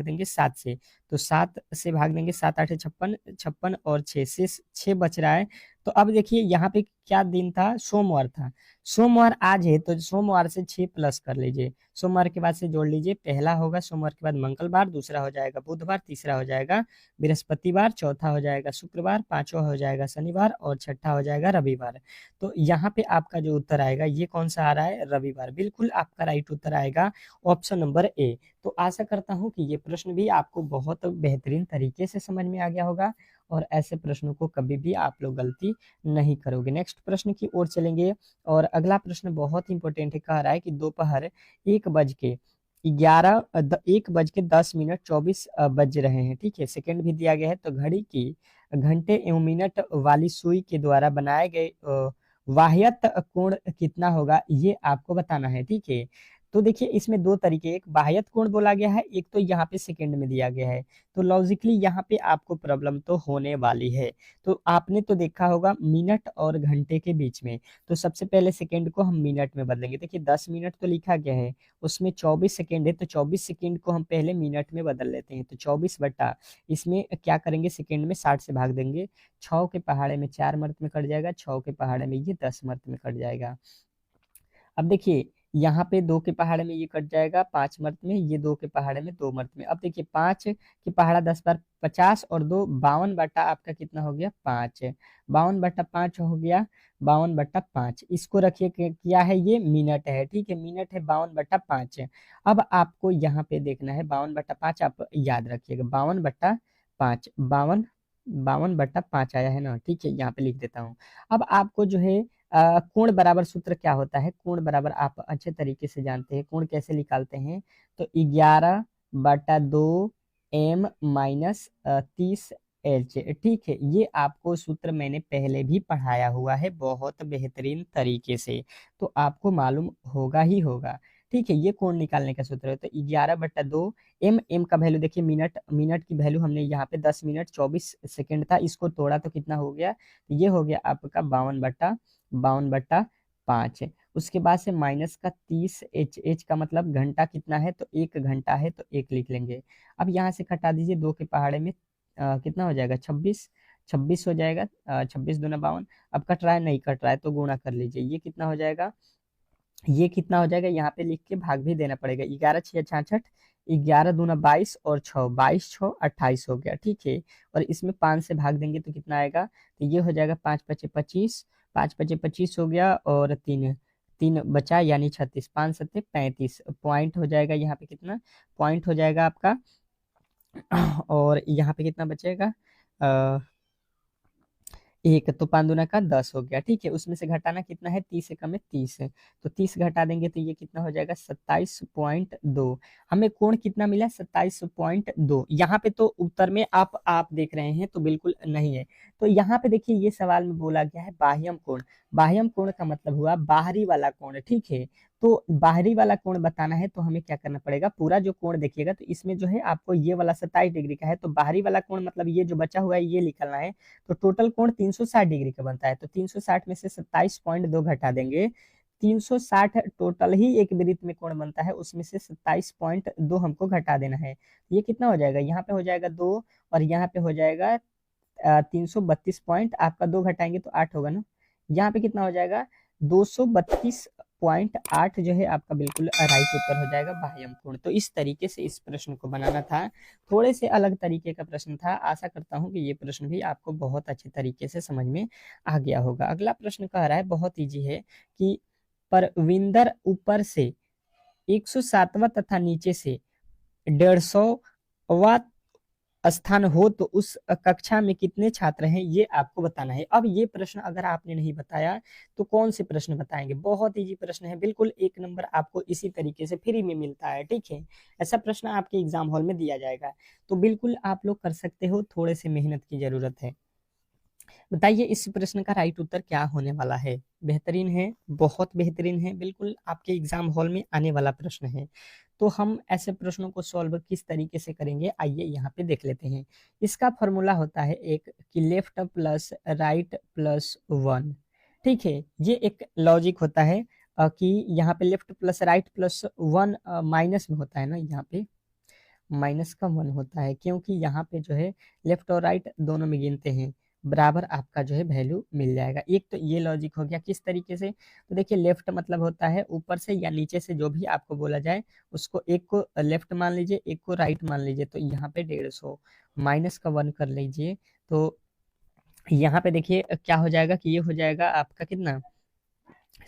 देंगे, 7 से। तो 7 से भाग देंगे, 7 8 56, 56 और 6 से 6 बच रहा है। तो अब देखिए यहाँ पे क्या दिन था, सोमवार था। सोमवार आज है तो सोमवार से 6 प्लस कर लीजिए, सोमवार के बाद से जोड़ लीजिए। पहला होगा सोमवार के बाद मंगलवार, दूसरा हो जाएगा बुधवार, तीसरा हो जाएगा बृहस्पतिवार, चौथा हो जाएगा शुक्रवार, पांचवा हो जाएगा शनिवार, और छठा हो जाएगा रविवार। तो यहाँ पे आपका जो उत्तर आएगा, ये कौन सा आ रहा है, रविवार। बिल्कुल आपका राइट उत्तर आएगा ऑप्शन नंबर ए। तो आशा करता हूँ कि ये प्रश्न भी आपको बहुत बेहतरीन तरीके से समझ में आ गया होगा, और ऐसे प्रश्नों को कभी भी आप लोग गलती नहीं करोगे। नेक्स्ट प्रश्न की ओर चलेंगे, और अगला प्रश्न बहुत इंपॉर्टेंट है। कह रहा है कि दोपहर 1:10 24 बज रहे हैं, ठीक है, सेकंड भी दिया गया है। तो घड़ी की घंटे एवं मिनट वाली सुई के द्वारा बनाए गए वाह्यत कोण कितना होगा, ये आपको बताना है। ठीक है, तो देखिए इसमें दो तरीके, एक बाह्यत कोण बोला गया है, एक तो यहाँ पे सेकंड में दिया गया है। तो लॉजिकली यहाँ पे आपको प्रॉब्लम तो होने वाली है। तो आपने तो देखा होगा मिनट और घंटे के बीच में, तो सबसे पहले सेकंड को हम मिनट में बदलेंगे। देखिए 10 मिनट तो लिखा गया है, उसमें 24 सेकंड है, तो 24 सेकंड को हम पहले मिनट में बदल लेते हैं। तो 24 इसमें क्या करेंगे, सेकंड में 60 से भाग देंगे। 6 के पहाड़े में 4 मर्त में कट जाएगा, 6 के पहाड़े में ये 10 मर्त में कट जाएगा। अब देखिए यहाँ पे 2 के पहाड़े में ये कट जाएगा 5 मर्द में, ये 2 के पहाड़े में 2 मर्द में। अब देखिए 5 के पहाड़ा 10 बार 50 और 2 52 बटा आपका कितना हो गया 5, 52/5 हो गया 52/5। इसको रखिए क्या है ये मिनट है, ठीक है, मिनट है 52/5। अब आपको यहाँ पे देखना है 52/5, आप याद रखिएगा 52/5, 52/5 आया है ना, ठीक है, यहाँ पे लिख देता हूँ। अब आपको जो है कोण बराबर सूत्र क्या होता है, कोण बराबर आप अच्छे तरीके से जानते हैं, कोण कैसे निकालते हैं, तो 11/2m-30h, ठीक है, ये आपको सूत्र मैंने पहले भी पढ़ाया हुआ है बहुत बेहतरीन तरीके से, तो आपको मालूम होगा ही होगा, ठीक है। ये कोण निकालने का सूत्र है, तो 11/2 एम का वैल्यू देखिए, मिनट मिनट की वैल्यू हमने यहाँ पे 10 मिनट 24 सेकेंड था, इसको तोड़ा तो कितना हो गया, ये हो गया आपका 52/5। उसके बाद से माइनस का 30h, एच का मतलब घंटा कितना है, तो 1 घंटा है, तो 1 लिख लेंगे। अब यहाँ से घटा दीजिए 2 के पहाड़े में कितना हो जाएगा 26, 26 हो जाएगा, 26×2 = 52। अब कट रहा है नहीं कट रहा है तो गुणा कर लीजिए, ये कितना हो जाएगा, ये कितना हो जाएगा, यहाँ पे लिख के भाग भी देना पड़ेगा, 11×6 = 66, 11×2 = 22 और 6 22×6 = 28 हो गया, ठीक है। और इसमें 5 से भाग देंगे तो कितना आएगा, तो ये हो जाएगा 5×5 = 25, 5×5 = 25 हो गया, और 3 3 बचा यानी 36, 5×7 = 35 पॉइंट हो जाएगा, यहाँ पे कितना पॉइंट हो जाएगा आपका, और यहाँ पे कितना बचेगा, एक, तो 5×2 = 10 हो गया, ठीक है। उसमें से घटाना कितना है, 30 से कम है 30 है, तो 30 घटा देंगे तो ये कितना हो जाएगा 27.2। हमें कोण कितना मिला 27.2। यहाँ पे तो उत्तर में आप देख रहे हैं तो बिल्कुल नहीं है, तो यहाँ पे देखिए ये सवाल में बोला गया है बाह्यम कोण। बाह्यम कोण का मतलब हुआ बाहरी वाला कोण, ठीक है। तो बाहरी वाला कोण बताना है तो हमें क्या करना पड़ेगा, पूरा जो कोण देखिएगा तो इसमें जो है आपको ये वाला 27 डिग्री का है, तो बाहरी वाला कोण मतलब ये जो बचा हुआ है ये निकलना है, तो टोटल कोण 360 डिग्री का बनता है, तो 360 में से 27.2 घटा देंगे, 360 टोटल ही एक वृत्त में कोण बनता है, उसमें से 27.2 हमको घटा देना है। ये कितना हो जाएगा, यहाँ पे हो जाएगा 2, और यहाँ पे हो जाएगा 332 पॉइंट, आपका 2 घटाएंगे तो 8 होगा ना, यहाँ पे कितना हो जाएगा 232.8 जो है आपका बिल्कुल राइट उत्तर हो जाएगा बाह्यम कोण। तो इस तरीके से इस प्रश्न को बनाना था, थोड़े से अलग तरीके का प्रश्न था, आशा करता हूँ कि ये प्रश्न भी आपको बहुत अच्छे तरीके से समझ में आ गया होगा। अगला प्रश्न कह रहा है, बहुत इजी है, कि परविंदर ऊपर से 107वां तथा नीचे से 150वां स्थान हो तो उस कक्षा में कितने छात्र हैं, ये आपको बताना है। अब ये प्रश्न अगर आपने नहीं बताया तो कौन से प्रश्न बताएंगे, बहुत इजी प्रश्न है, बिल्कुल 1 नंबर आपको इसी तरीके से फ्री में मिलता है, ठीक है। ऐसा प्रश्न आपके एग्जाम हॉल में दिया जाएगा, तो बिल्कुल आप लोग कर सकते हो, थोड़े से मेहनत की जरूरत है। बताइए इस प्रश्न का राइट उत्तर क्या होने वाला है, बेहतरीन है, बहुत बेहतरीन है, बिल्कुल आपके एग्जाम हॉल में आने वाला प्रश्न है। तो हम ऐसे प्रश्नों को सॉल्व किस तरीके से करेंगे, आइए यहाँ पे देख लेते हैं। इसका फॉर्मूला होता है एक, कि लेफ्ट प्लस राइट प्लस 1, ठीक है। ये एक लॉजिक होता है कि यहाँ पे left plus right plus 1 minus में होता है ना, यहाँ पे माइनस का 1 होता है, क्योंकि यहाँ पे जो है लेफ्ट और राइट दोनों में गिनते हैं, बराबर आपका जो है वैल्यू मिल जाएगा। एक तो ये लॉजिक हो गया, किस तरीके से, तो देखिए लेफ्ट मतलब होता है ऊपर से या नीचे से जो भी आपको बोला जाए उसको, एक को लेफ्ट मान लीजिए एक को राइट मान लीजिए, तो यहाँ पे 150 माइनस का 1 कर लीजिए, तो यहाँ पे देखिए क्या हो जाएगा, कि ये हो जाएगा आपका कितना,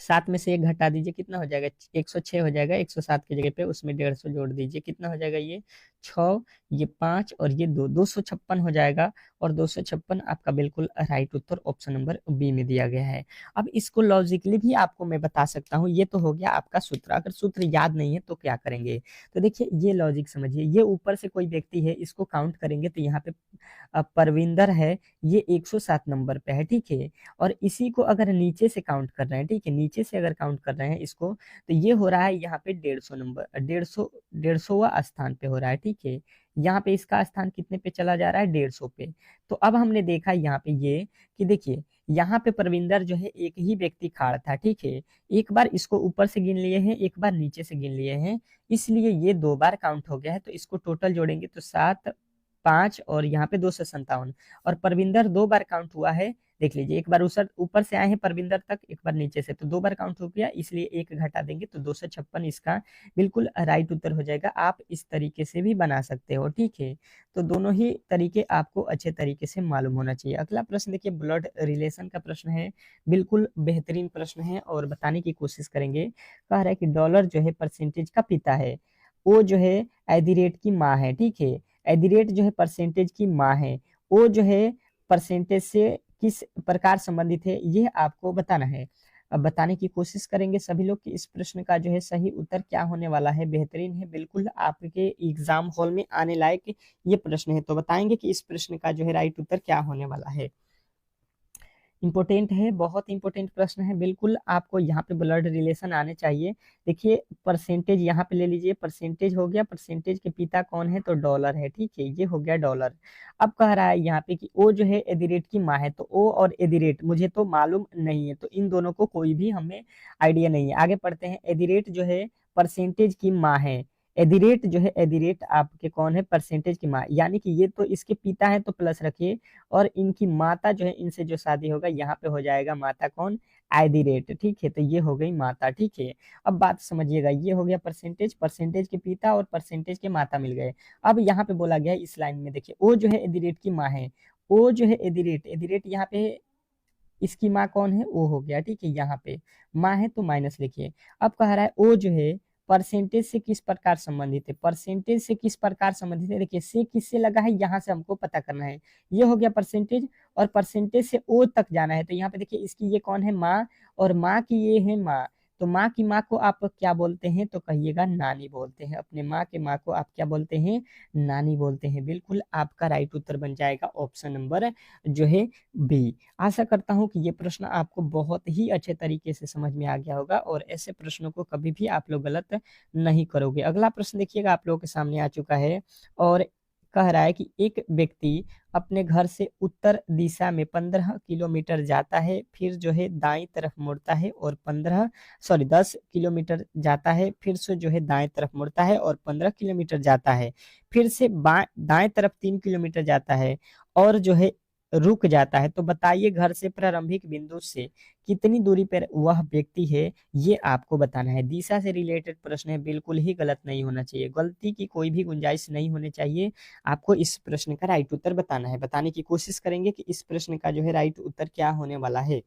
7 में से 1 घटा दीजिए, कितना हो जाएगा 106 हो जाएगा, 107 की जगह पे उसमें 150 जोड़ दीजिए, कितना हो जाएगा ये 6, ये 5 और ये 2, 256 हो जाएगा, और 256 आपका बिल्कुल राइट उत्तर ऑप्शन नंबर बी में दिया गया है। अब इसको लॉजिकली भी आपको मैं बता सकता हूँ, ये तो हो गया आपका सूत्र, अगर सूत्र याद नहीं है तो क्या करेंगे, तो देखिए ये लॉजिक समझिए, ये ऊपर से कोई व्यक्ति है, इसको काउंट करेंगे तो यहाँ पे परविंदर है, ये 107 नंबर पे है, ठीक है। और इसी को अगर नीचे से काउंट कर रहे हैं, ठीक है, नीचे से अगर काउंट कर रहे हैं इसको, तो ये हो रहा है यहाँ पे 150 नंबर, 150वां स्थान पे हो रहा है, ठीक है। यहाँ पे इसका स्थान कितने पे चला जा रहा है 150 पे। तो अब हमने देखा यहाँ पे ये, कि देखिए यहाँ पे परविंदर जो है एक ही व्यक्ति खाड़ था, ठीक है, एक बार इसको ऊपर से गिन लिए हैं, एक बार नीचे से गिन लिए हैं, इसलिए ये 2 बार काउंट हो गया है, तो इसको टोटल जोड़ेंगे तो 7, 5 और यहाँ पे 257, और परविंदर 2 बार काउंट हुआ है, देख लीजिए, एक बार ऊपर से आए हैं परविंदर तक, एक बार नीचे से, तो 2 बार काउंट हो गया, इसलिए एक घटा देंगे तो 256 इसका बिल्कुल राइट उत्तर हो जाएगा। आप इस तरीके से भी बना सकते हो, ठीक है। तो दोनों ही तरीके आपको अच्छे तरीके से मालूम होना चाहिए। अगला प्रश्न देखिए, ब्लड रिलेशन का प्रश्न है, बिल्कुल बेहतरीन प्रश्न है और बताने की कोशिश करेंगे। कह रहा है कि डॉलर जो है परसेंटेज का पिता है, ओ जो है एट की माँ है, ठीक है। एट जो है परसेंटेज की माँ है, ओ जो है परसेंटेज से किस प्रकार संबंधित है, ये आपको बताना है। अब बताने की कोशिश करेंगे सभी लोग कि इस प्रश्न का जो है सही उत्तर क्या होने वाला है। बेहतरीन है, बिल्कुल आपके एग्जाम हॉल में आने लायक ये प्रश्न है। तो बताएंगे कि इस प्रश्न का जो है राइट उत्तर क्या होने वाला है। इंपॉर्टेंट है, बहुत इंपॉर्टेंट प्रश्न है, बिल्कुल आपको यहाँ पे ब्लड रिलेशन आने चाहिए। देखिए परसेंटेज यहाँ पे ले लीजिए, परसेंटेज हो गया, परसेंटेज के पिता कौन है तो डॉलर है, ठीक है, ये हो गया डॉलर। अब कह रहा है यहाँ पे कि ओ जो है एदिरेट की माँ है, तो ओ और एदिरेट मुझे तो मालूम नहीं है, तो इन दोनों को कोई भी हमें आइडिया नहीं है। आगे पढ़ते हैं, एदिरेट जो है परसेंटेज की माँ है, एदिरेट जो है एदिरेट आपके कौन है परसेंटेज की माँ, यानी कि ये तो इसके पिता है तो प्लस रखिए, और इनकी माता जो है इनसे जो शादी होगा यहाँ पे हो जाएगा माता कौन, एदिरेट, ठीक है। तो ये हो गई माता, ठीक है। अब बात समझिएगा, ये हो गया परसेंटेज, परसेंटेज के पिता और परसेंटेज के माता मिल गए। अब यहाँ पे बोला गया है इस लाइन में, देखिए ओ जो है एदिरेट की माँ है, ओ जो है एदिरेट, एदिरेट यहाँ पे इसकी माँ कौन है, ओ हो गया, ठीक है। यहाँ पे माँ है तो माइनस लिखिए। अब कह रहा है ओ जो है परसेंटेज से किस प्रकार संबंधित है, परसेंटेज से किस प्रकार संबंधित है, देखिए से किससे लगा है यहाँ से हमको पता करना है। ये हो गया परसेंटेज, और परसेंटेज से ओ तक जाना है, तो यहाँ पे देखिए इसकी ये कौन है माँ, और माँ की ये है माँ, तो माँ की माँ को आप क्या बोलते हैं तो कहिएगा नानी बोलते हैं। अपने माँ के माँ को आप क्या बोलते हैं, नानी बोलते हैं। बिल्कुल आपका राइट उत्तर बन जाएगा ऑप्शन नंबर जो है बी। आशा करता हूँ कि ये प्रश्न आपको बहुत ही अच्छे तरीके से समझ में आ गया होगा, और ऐसे प्रश्नों को कभी भी आप लोग गलत नहीं करोगे। अगला प्रश्न देखिएगा आप लोगों के सामने आ चुका है, और कह रहा है कि एक व्यक्ति अपने घर से उत्तर दिशा में 15 किलोमीटर जाता है, फिर जो है दाईं तरफ मुड़ता है और 10 किलोमीटर जाता है, फिर से जो है दाएं तरफ मुड़ता है और 15 किलोमीटर जाता है, फिर से दाएं तरफ 3 किलोमीटर जाता है और जो है रुक जाता है। तो बताइए घर से प्रारंभिक बिंदु से कितनी दूरी पर वह व्यक्ति है, ये आपको बताना है। दिशा से रिलेटेड प्रश्न है, बिल्कुल ही गलत नहीं होना चाहिए, गलती की कोई भी गुंजाइश नहीं होनी चाहिए। आपको इस प्रश्न का राइट उत्तर बताना है। बताने की कोशिश करेंगे कि इस प्रश्न का जो है राइट उत्तर क्या होने वाला है।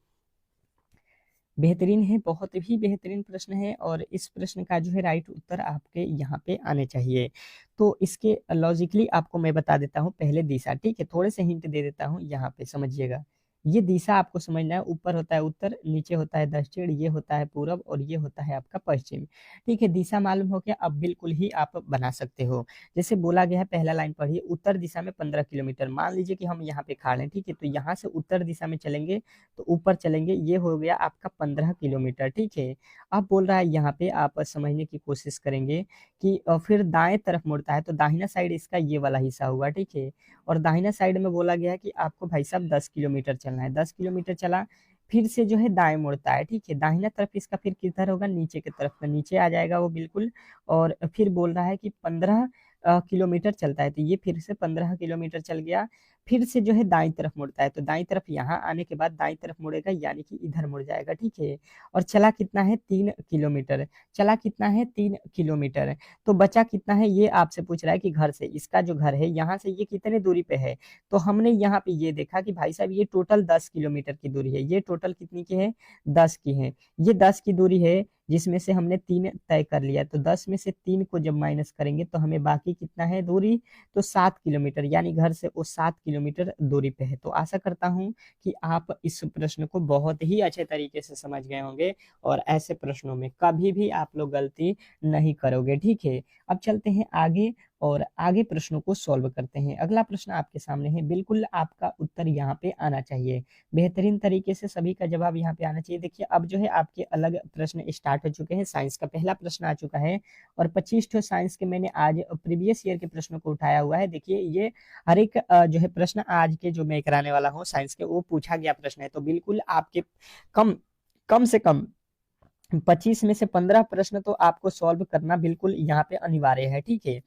बेहतरीन है, बहुत ही बेहतरीन प्रश्न है, और इस प्रश्न का जो है राइट उत्तर आपके यहाँ पे आने चाहिए। तो इसके लॉजिकली आपको मैं बता देता हूँ पहले दिशा, ठीक है, थोड़े से हिंट दे देता हूँ यहाँ पे, समझिएगा। ये दिशा आपको समझना है, ऊपर होता है उत्तर, नीचे होता है दक्षिण, ये होता है पूरब, और ये होता है आपका पश्चिम, ठीक है। दिशा मालूम हो गया, अब बिल्कुल ही आप बना सकते हो। जैसे बोला गया है, पहला लाइन पढ़िए, उत्तर दिशा में 15 किलोमीटर, मान लीजिए कि हम यहाँ पे खड़े हैं, ठीक है, तो यहाँ से उत्तर दिशा में चलेंगे तो ऊपर चलेंगे, ये हो गया आपका 15 किलोमीटर, ठीक है। अब बोल रहा है यहाँ पे आप समझने की कोशिश करेंगे कि फिर दाएं तरफ मुड़ता है, तो दाहिना साइड इसका ये वाला हिस्सा हुआ, ठीक है। और दाहिना साइड में बोला गया है कि आपको भाई साहब 10 किलोमीटर चलना है, 10 किलोमीटर चला, फिर से जो है दाएं मुड़ता है, ठीक है। दाहिना तरफ इसका फिर किधर होगा, नीचे की तरफ, तो नीचे आ जाएगा वो बिल्कुल। और फिर बोल रहा है कि 15 किलोमीटर चलता है, तो ये फिर से 15 किलोमीटर चल गया, फिर से जो है दाईं तरफ मुड़ता है, तो दाईं तरफ यहाँ आने के बाद दाईं तरफ मुड़ेगा, यानी कि इधर मुड़ जाएगा, ठीक है। और चला कितना है, 3 किलोमीटर, चला कितना है, 3 किलोमीटर। तो बचा कितना है, ये आपसे पूछ रहा है कि घर से, इसका जो घर है यहाँ से ये कितने दूरी पे है। तो हमने यहाँ पे ये देखा कि भाई साहब ये टोटल 10 किलोमीटर की दूरी है, ये टोटल कितनी की है, 10 की है, ये 10 की दूरी है, जिसमें से हमने 3 तय कर लिया। तो 10 में से 3 को जब माइनस करेंगे तो हमें बाकी कितना है दूरी, तो 7 किलोमीटर, यानी घर से वो 7 किलोमीटर दूरी पे है। तो आशा करता हूँ कि आप इस प्रश्न को बहुत ही अच्छे तरीके से समझ गए होंगे, और ऐसे प्रश्नों में कभी भी आप लोग गलती नहीं करोगे, ठीक है। अब चलते हैं आगे, और आगे प्रश्नों को सॉल्व करते हैं। अगला प्रश्न आपके सामने है, बिल्कुल आपका उत्तर यहाँ पे आना चाहिए, बेहतरीन तरीके से सभी का जवाब यहाँ पे आना चाहिए। देखिए अब जो है आपके अलग प्रश्न स्टार्ट हो चुके हैं। साइंस का पहला प्रश्न आ चुका है, और 25 ठो साइंस के मैंने आज प्रीवियस ईयर के प्रश्नों को उठाया हुआ है। देखिए ये हर एक जो है प्रश्न आज के जो मैं कराने वाला हूँ साइंस के, वो पूछा गया प्रश्न है। तो बिल्कुल आपके कम कम से कम 25 में से 15 प्रश्न तो आपको सॉल्व करना बिल्कुल यहाँ पे अनिवार्य है, ठीक है।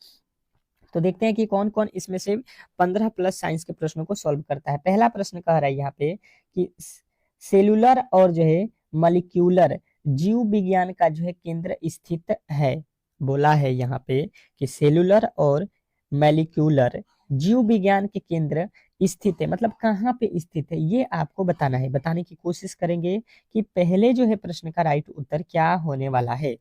तो देखते हैं कि कौन कौन इसमें से 15 प्लस साइंस के प्रश्नों को सॉल्व करता है। पहला प्रश्न कह रहा है यहाँ पे कि सेलुलर और जो है मॉलिक्यूलर जीव विज्ञान का जो है केंद्र स्थित है। बोला है यहाँ पे कि सेलुलर और मॉलिक्यूलर जीव विज्ञान के केंद्र स्थित है, मतलब कहाँ पे स्थित है ये आपको बताना है। बताने की कोशिश करेंगे कि पहले जो है प्रश्न का राइट उत्तर क्या होने वाला है।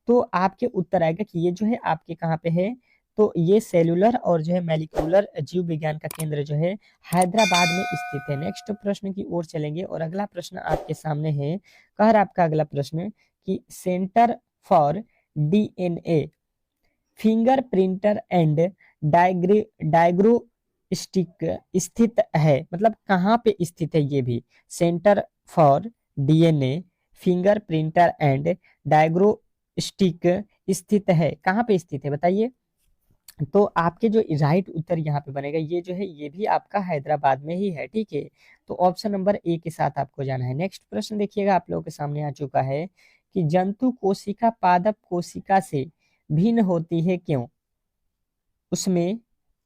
तो आपके उत्तर आएगा कि ये जो है आपके कहाँ पे है, तो ये सेलुलर और जो है मॉलिक्यूलर जीव विज्ञान का केंद्र जो है हैदराबाद में स्थित है। नेक्स्ट प्रश्न की ओर चलेंगे और अगला प्रश्न आपके सामने है। कह रहा आपका अगला प्रश्न कि centre for DNA finger printer and diagnostic स्थित है, मतलब कहाँ पे स्थित है ये भी। Centre for DNA finger printer and diagnostic स्थित है, कहाँ पे स्थित है बताइए। तो आपके जो राइट उत्तर यहाँ पे बनेगा ये जो है ये भी आपका हैदराबाद में ही है, ठीक है। तो ऑप्शन नंबर ए के साथ आपको जाना है। नेक्स्ट प्रश्न देखिएगा आप लोगों के सामने आ चुका है कि जंतु कोशिका पादप कोशिका से भिन्न होती है क्यों। उसमें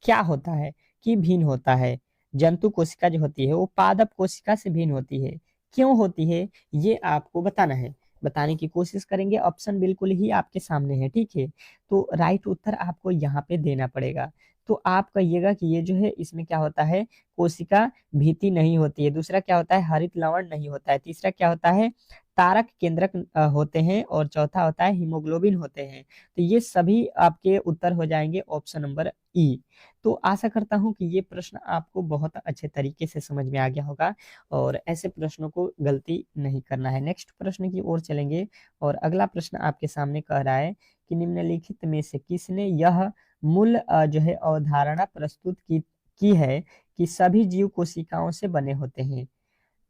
क्या होता है कि भिन्न होता है। जंतु कोशिका जो होती है वो पादप कोशिका से भिन्न होती है, क्यों होती है ये आपको बताना है। बताने की कोशिश करेंगे, ऑप्शन बिल्कुल ही आपके सामने है, ठीक है। तो राइट उत्तर आपको यहाँ पे देना पड़ेगा। तो आप कहिएगा कि ये जो है इसमें क्या होता है, कोशिका भीति नहीं होती है। दूसरा क्या होता है, हरित लवण नहीं होता है। तीसरा क्या होता है, तारक केंद्रक होते हैं। और चौथा होता है हीमोग्लोबिन होते हैं। तो ये सभी आपके उत्तर हो जाएंगे ऑप्शन नंबर ई। तो आशा करता हूं कि ये प्रश्न आपको बहुत अच्छे तरीके से समझ में आ गया होगा और ऐसे प्रश्नों को गलती नहीं करना है। नेक्स्ट प्रश्न की ओर चलेंगे और अगला प्रश्न आपके सामने कह रहा है कि निम्नलिखित में से किसने यह मूल जो है अवधारणा प्रस्तुत की है कि सभी जीव कोशिकाओं से बने होते हैं।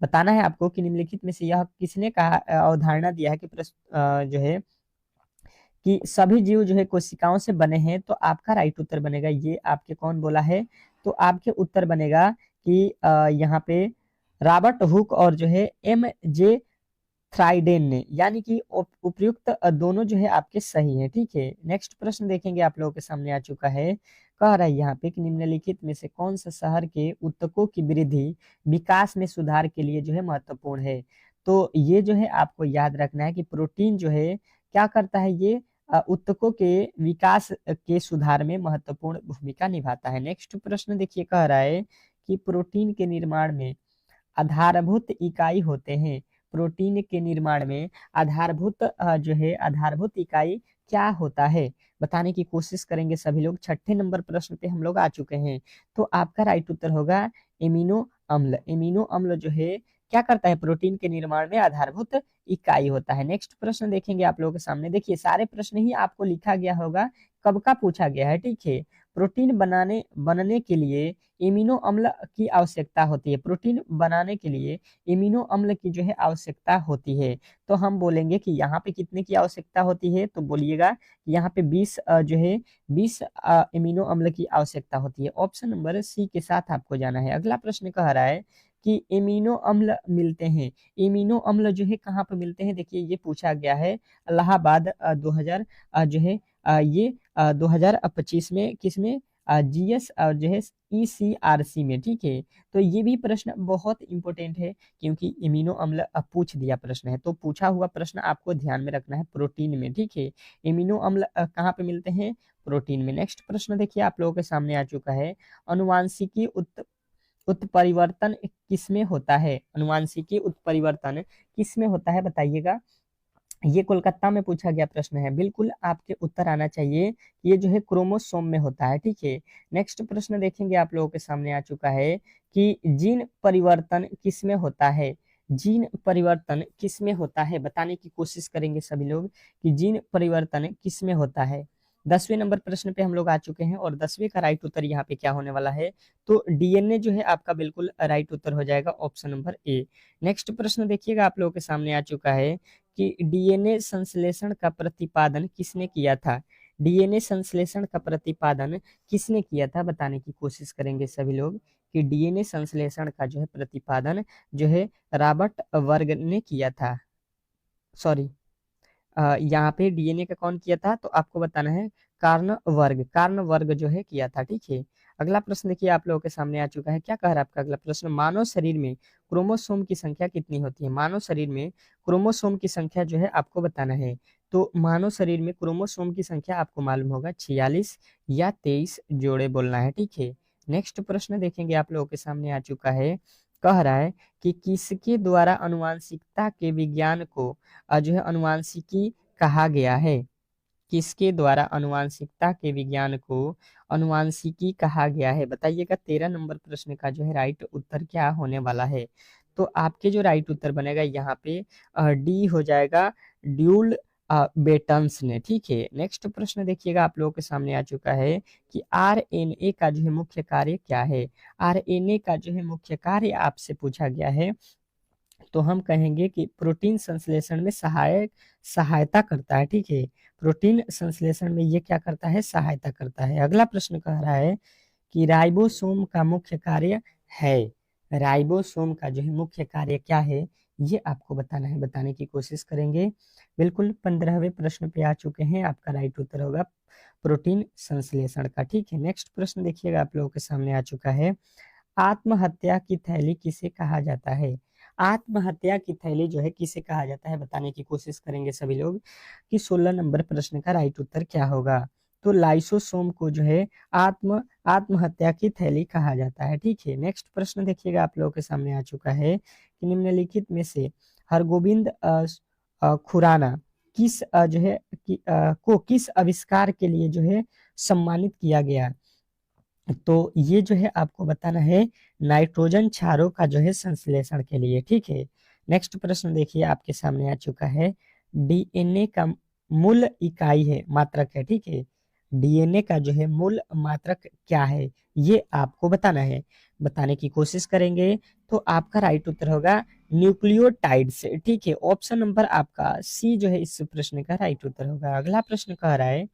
बताना है आपको कि निम्नलिखित में से यह किसने कहा अवधारणा दिया है कि जो है कि सभी जीव जो है कोशिकाओं से बने हैं। तो आपका राइट उत्तर बनेगा ये आपके कौन बोला है, तो आपके उत्तर बनेगा कि यहाँ पे रॉबर्ट हुक और जो है एम जे थ्राइडेन ने, यानी कि उपयुक्त दोनों जो है आपके सही है, ठीक है। नेक्स्ट प्रश्न देखेंगे आप लोगों के सामने आ चुका है। कह रहा है यहाँ पे कि निम्नलिखित में से कौन सा शहर के उत्तकों की वृद्धि विकास में सुधार के लिए जो है महत्वपूर्ण है। तो ये जो है आपको याद रखना है कि प्रोटीन जो है क्या करता है, ये उत्तकों के विकास के सुधार में महत्वपूर्ण भूमिका निभाता है। नेक्स्ट प्रश्न देखिए, कह रहा है कि प्रोटीन के निर्माण में आधारभूत इकाई होते हैं। प्रोटीन के निर्माण में आधारभूत जो है आधारभूत इकाई क्या होता है, बताने की कोशिश करेंगे सभी लोग। छठे नंबर प्रश्न पे हम लोग आ चुके हैं। तो आपका राइट उत्तर होगा एमिनो अम्ल। एमिनो अम्ल जो है क्या करता है, प्रोटीन के निर्माण में आधारभूत इकाई होता है। नेक्स्ट प्रश्न देखेंगे आप लोगों के सामने। देखिए सारे प्रश्न ही आपको लिखा गया होगा कब का पूछा गया है, ठीक है। प्रोटीन बनने के लिए एमिनो अम्ल की आवश्यकता होती है। प्रोटीन बनाने के लिए एमिनो अम्ल की जो है आवश्यकता होती है। तो हम बोलेंगे कि यहाँ पे कितने की आवश्यकता होती है, तो बोलिएगा यहाँ पे 20 जो है 20 एमिनो अम्ल की आवश्यकता होती है। ऑप्शन नंबर सी के साथ आपको जाना है। अगला प्रश्न कह रहा है कि एमिनो अम्ल मिलते हैं। एमिनो अम्ल जो है कहाँ पे मिलते हैं, देखिए ये पूछा गया है इलाहाबाद 2000 जो है ये 2025 में किसमें, जीएस और जो है ईसीआरसी में, ठीक है। तो ये भी प्रश्न बहुत इंपॉर्टेंट है क्योंकि इम्यूनो अम्ल पूछ दिया प्रश्न है, तो पूछा हुआ प्रश्न आपको ध्यान में रखना है प्रोटीन में, ठीक है। इम्यूनो अम्ल कहाँ पे मिलते हैं, प्रोटीन में। नेक्स्ट प्रश्न देखिए आप लोगों के सामने आ चुका है। अनुवांशिकी उत्परिवर्तन किसमें होता है। अनुवांशिकी उत्परिवर्तन किसमें होता है बताइएगा। ये कोलकाता में पूछा गया प्रश्न है, बिल्कुल आपके उत्तर आना चाहिए। ये जो है क्रोमोसोम में होता है, ठीक है। नेक्स्ट प्रश्न देखेंगे आप लोगों के सामने आ चुका है कि जीन परिवर्तन किसमें होता है। जीन परिवर्तन किसमें होता है, बताने की कोशिश करेंगे सभी लोग कि जीन परिवर्तन किसमें होता है। 10वें नंबर प्रश्न पे हम लोग आ चुके हैं और 10वें का राइट उत्तर यहाँ पे क्या होने वाला है, तो डीएनए जो है आपका बिल्कुल राइट उत्तर हो जाएगा ऑप्शन नंबर ए। नेक्स्ट प्रश्न देखिएगा आप लोगों के सामने आ चुका है कि डीएनए संश्लेषण का प्रतिपादन किसने किया था। डीएनए संश्लेषण का प्रतिपादन किसने किया था, बताने की कोशिश करेंगे सभी लोग कि डीएनए संश्लेषण का जो है प्रतिपादन जो है रॉबर्ट वर्ग ने किया था। सॉरी, यहाँ पे डीएनए का कौन किया था, तो आपको बताना है कर्ण वर्ग जो है किया था। ठीक है, अगला प्रश्न देखिए आप लोगों के सामने आ चुका है। क्या कह रहा है आपका अगला प्रश्न, मानव शरीर में क्रोमोसोम की संख्या कितनी होती है? मानव शरीर में क्रोमोसोम की संख्या जो है आपको बताना है। तो मानव शरीर में क्रोमोसोम की संख्या आपको मालूम होगा 46 या 23 जोड़े बोलना है। ठीक है, नेक्स्ट प्रश्न देखेंगे आप लोगों के सामने आ चुका है। कह रहा है कि किसके द्वारा अनुवांशिकता के विज्ञान को जो है अनुवांशिकी कहा गया है? किसके द्वारा अनुवांशिकता के विज्ञान को अनुवांशिकी कहा गया है? बताइएगा। 13 नंबर प्रश्न का जो है राइट उत्तर क्या होने वाला है? तो आपके जो राइट उत्तर बनेगा यहाँ पे डी हो जाएगा, ड्यूल बेटन्स ने। ठीक है, नेक्स्ट प्रश्न देखिएगा आप लोगों के सामने आ चुका है कि आरएनए का जो है मुख्य कार्य क्या है? आरएनए का जो है मुख्य कार्य आपसे पूछा गया है, तो हम कहेंगे कि प्रोटीन संश्लेषण में सहायता करता है। ठीक है, प्रोटीन संश्लेषण में ये क्या करता है? सहायता करता है। अगला प्रश्न कह रहा है कि राइबोसोम का मुख्य कार्य है। राइबोसोम का जो है मुख्य कार्य क्या है, ये आपको बताना है। बताने की कोशिश करेंगे। बिल्कुल 15वें प्रश्न पे आ चुके हैं। आपका राइट उत्तर होगा प्रोटीन संश्लेषण का। ठीक है, नेक्स्ट प्रश्न देखिएगा आप लोगों के सामने आ चुका है। आत्महत्या की थैली किसे कहा जाता है? आत्महत्या की थैली जो है किसे कहा जाता है, बताने की कोशिश करेंगे सभी लोग कि 16 नंबर प्रश्न का राइट उत्तर क्या होगा। तो लाइसोसोम को जो है आत्महत्या की थैली कहा जाता है। ठीक है, नेक्स्ट प्रश्न देखिएगा आप लोगों के सामने आ चुका है कि निम्नलिखित में से हरगोविंद खुराना जो है को किस आविष्कार के लिए जो है सम्मानित किया गया? तो ये जो है आपको बताना है नाइट्रोजन क्षारों का जो है संश्लेषण के लिए। ठीक है, नेक्स्ट प्रश्न देखिए आपके सामने आ चुका है। डीएनए का मूल इकाई है, मात्रक है। ठीक है, डीएनए का जो है मूल मात्रक क्या है, ये आपको बताना है। बताने की कोशिश करेंगे। तो आपका राइट उत्तर होगा न्यूक्लियोटाइड्स। ठीक है, ऑप्शन नंबर आपका सी जो है इस प्रश्न का राइट उत्तर होगा। अगला प्रश्न कह रहा है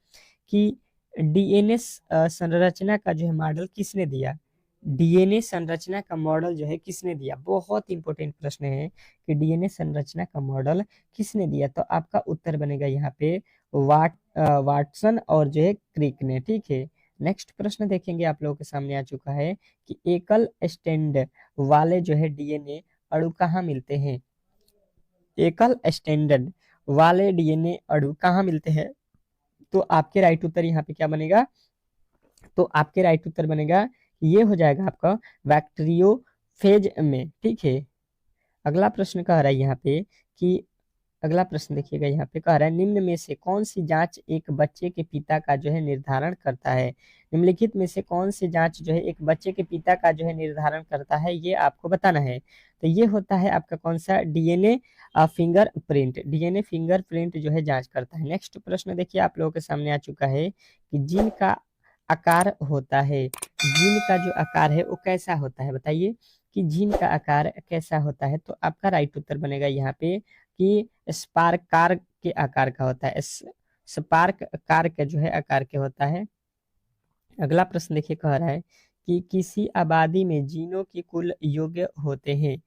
कि डीएनए संरचना का जो है मॉडल किसने दिया? डीएनए संरचना का मॉडल जो है किसने दिया? बहुत इंपॉर्टेंट प्रश्न है कि डीएनए संरचना का मॉडल किसने दिया? तो आपका उत्तर बनेगा यहाँ पे वाटसन और जो है क्रिक ने। ठीक है, नेक्स्ट प्रश्न देखेंगे आप लोगों के सामने आ चुका है कि एकल स्टैंड वाले जो है डीएनए अणु कहाँ मिलते हैं? एकल स्टैंडर्ड वाले डीएनए अणु कहाँ मिलते हैं? तो आपके राइट उत्तर यहाँ पे क्या बनेगा? तो आपके राइट उत्तर बनेगा, ये हो जाएगा आपका बैक्टीरियोफेज में। ठीक है, अगला प्रश्न कह रहा है यहाँ पे कि अगला प्रश्न देखिएगा यहाँ पे कह रहा है निम्न में से कौन सी जांच एक बच्चे के पिता का जो है निर्धारण करता है? निम्नलिखित में से कौन सी जांच जो है एक बच्चे के पिता का जो है निर्धारण करता है, ये आपको बताना है। तो ये होता है आपका कौन सा? DNA fingerprint. डीएनए फिंगरप्रिंट जो है जांच करता है। नेक्स्ट प्रश्न देखिए आप लोगों के सामने आ चुका है कि जीन का आकार होता है, जीन का जो आकार है वो कैसा होता है? बताइए कि जीन का आकार कैसा होता है? तो आपका राइट उत्तर बनेगा यहाँ पे कि स्पार्क कार के आकार का होता है। स्पार्क कार का जो है आकार के होता है। अगला प्रश्न देखिए कह रहा है कि किसी आबादी में जीनों की कुल योग्य होते हैं?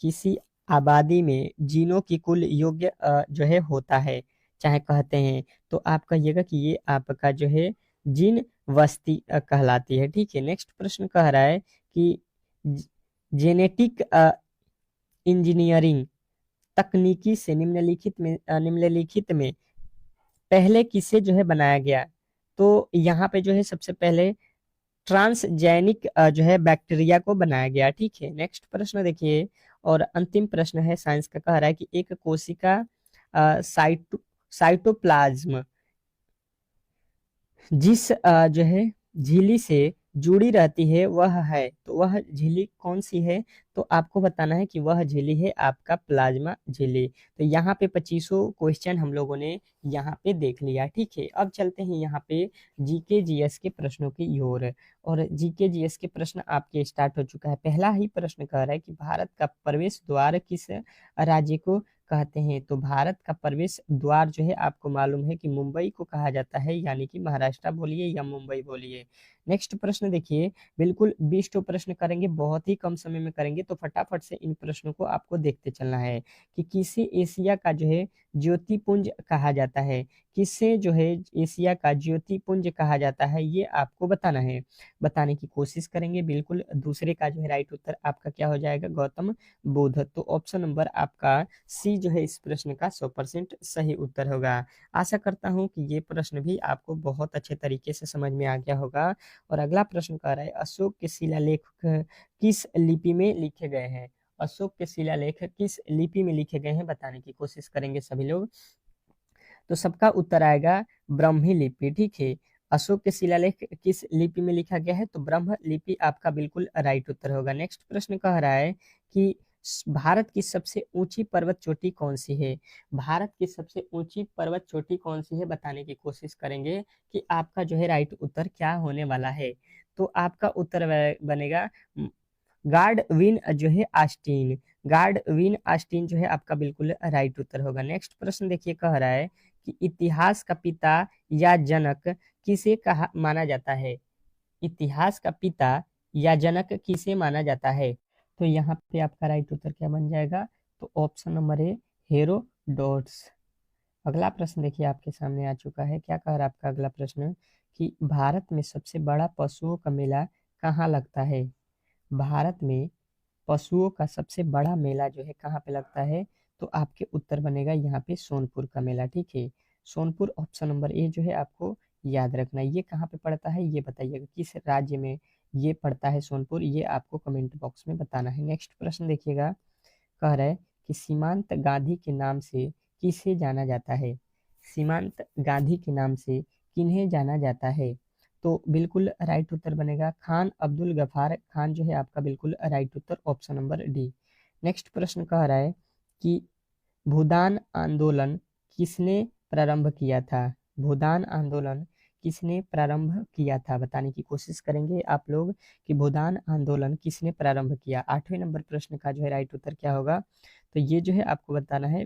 किसी आबादी में जीनों की कुल योग्य जो है होता है, चाहे कहते हैं, तो आप कहिएगा कि ये आपका जो है जीन वस्ती कहलाती है। ठीक है, नेक्स्ट प्रश्न कह रहा है कि जेनेटिक इंजीनियरिंग तकनीकी से निम्नलिखित में पहले किसे जो है बनाया गया? तो यहाँ पे जो है सबसे पहले ट्रांसजेनिक जो है बैक्टीरिया को बनाया गया। ठीक है, नेक्स्ट प्रश्न देखिए और अंतिम प्रश्न है साइंस का। कह रहा है कि एक कोशिका साइटोप्लाज्म जिस जो है झिल्ली से जुड़ी रहती है वह है, तो वह झिल्ली कौन सी है? तो आपको बताना है कि वह झिल्ली है आपका प्लाज्मा झिल्ली। तो यहाँ पे 25 क्वेश्चन हम लोगों ने यहाँ पे देख लिया। ठीक है, अब चलते हैं यहाँ पे जीके जीएस के प्रश्नों की ओर। और जीके जीएस के प्रश्न आपके स्टार्ट हो चुका है। पहला ही प्रश्न कह रहा है कि भारत का प्रवेश द्वार किस राज्य को कहते हैं? तो भारत का प्रवेश द्वार जो है आपको मालूम है कि मुंबई को कहा जाता है, यानी कि महाराष्ट्र बोलिए या मुंबई बोलिए। नेक्स्ट प्रश्न देखिए, बिल्कुल 20 प्रश्न करेंगे, बहुत ही कम समय में करेंगे, तो फटाफट से इन प्रश्नों को आपको देखते चलना है कि किसी एशिया का जो है ज्योतिपुंज कहा जाता है? किसे जो है एशिया का ज्योतिपुंज कहा जाता है, ये आपको बताना है। बताने की कोशिश करेंगे बिल्कुल। दूसरे का जो है राइट उत्तर आपका क्या हो जाएगा? गौतम बुद्ध। तो ऑप्शन नंबर आपका सी जो है इस प्रश्न का 100% सही उत्तर होगा। आशा करता हूँ कि ये प्रश्न भी आपको बहुत अच्छे तरीके से समझ में आ गया होगा। और अगला प्रश्न कह रहा है, अशोक के शिलालेख किस लिपि में लिखे गए हैं? अशोक के शिलालेख किस लिपि में लिखे गए हैं, बताने की कोशिश करेंगे सभी लोग। तो सबका उत्तर आएगा ब्रह्मी लिपि। ठीक है, अशोक के शिलालेख किस लिपि में लिखा गया है? तो ब्रह्म लिपि आपका बिल्कुल राइट उत्तर होगा। नेक्स्ट प्रश्न कह रहा है कि भारत की सबसे ऊंची पर्वत चोटी कौन सी है? भारत की सबसे ऊंची पर्वत चोटी कौन सी है, बताने की कोशिश करेंगे कि आपका जो है राइट उत्तर क्या होने वाला है। तो आपका उत्तर बनेगा गार्ड विन जो है आस्टीन। गार्ड विन आस्टीन जो है आपका बिल्कुल राइट उत्तर होगा। नेक्स्ट प्रश्न देखिए, कह रहा है कि इतिहास का पिता या जनक किसे कहा माना जाता है? इतिहास का पिता या जनक किसे माना जाता है? तो यहाँ पे आपका राइट उत्तर क्या बन जाएगा? तो ऑप्शन नंबर ए, हेरोडोट्स। अगला प्रश्न देखिए आपके सामने आ चुका है। क्या कह रहा है आपका अगला प्रश्न कि भारत में सबसे बड़ा पशुओं का मेला कहाँ लगता है? भारत में पशुओं का सबसे बड़ा मेला जो है कहाँ पे लगता है? तो आपके उत्तर बनेगा यहाँ पे सोनपुर का मेला। ठीक है, सोनपुर ऑप्शन नंबर ए जो है आपको याद रखना है। ये कहाँ पे पड़ता है ये बताइएगा, किस राज्य में ये पड़ता है सोनपुर, ये आपको कमेंट बॉक्स में बताना है। नेक्स्ट प्रश्न देखिएगा, कह रहा है कि सीमांत गांधी के नाम से किसे जाना जाता है? सीमांत गांधी के नाम से किन्हें जाना जाता है? तो बिल्कुल राइट उत्तर बनेगा खान अब्दुल गफार खान जो है आपका बिल्कुल राइट उत्तर, ऑप्शन नंबर डी। नेक्स्ट प्रश्न कह रहा है कि भूदान आंदोलन किसने प्रारंभ किया था? भूदान आंदोलन किसने प्रारंभ किया था, बताने की कोशिश करेंगे आप लोग कि भूदान आंदोलन किसने प्रारंभ किया। 8वें नंबर प्रश्न का जो है राइट उत्तर क्या होगा? तो ये जो है आपको बताना है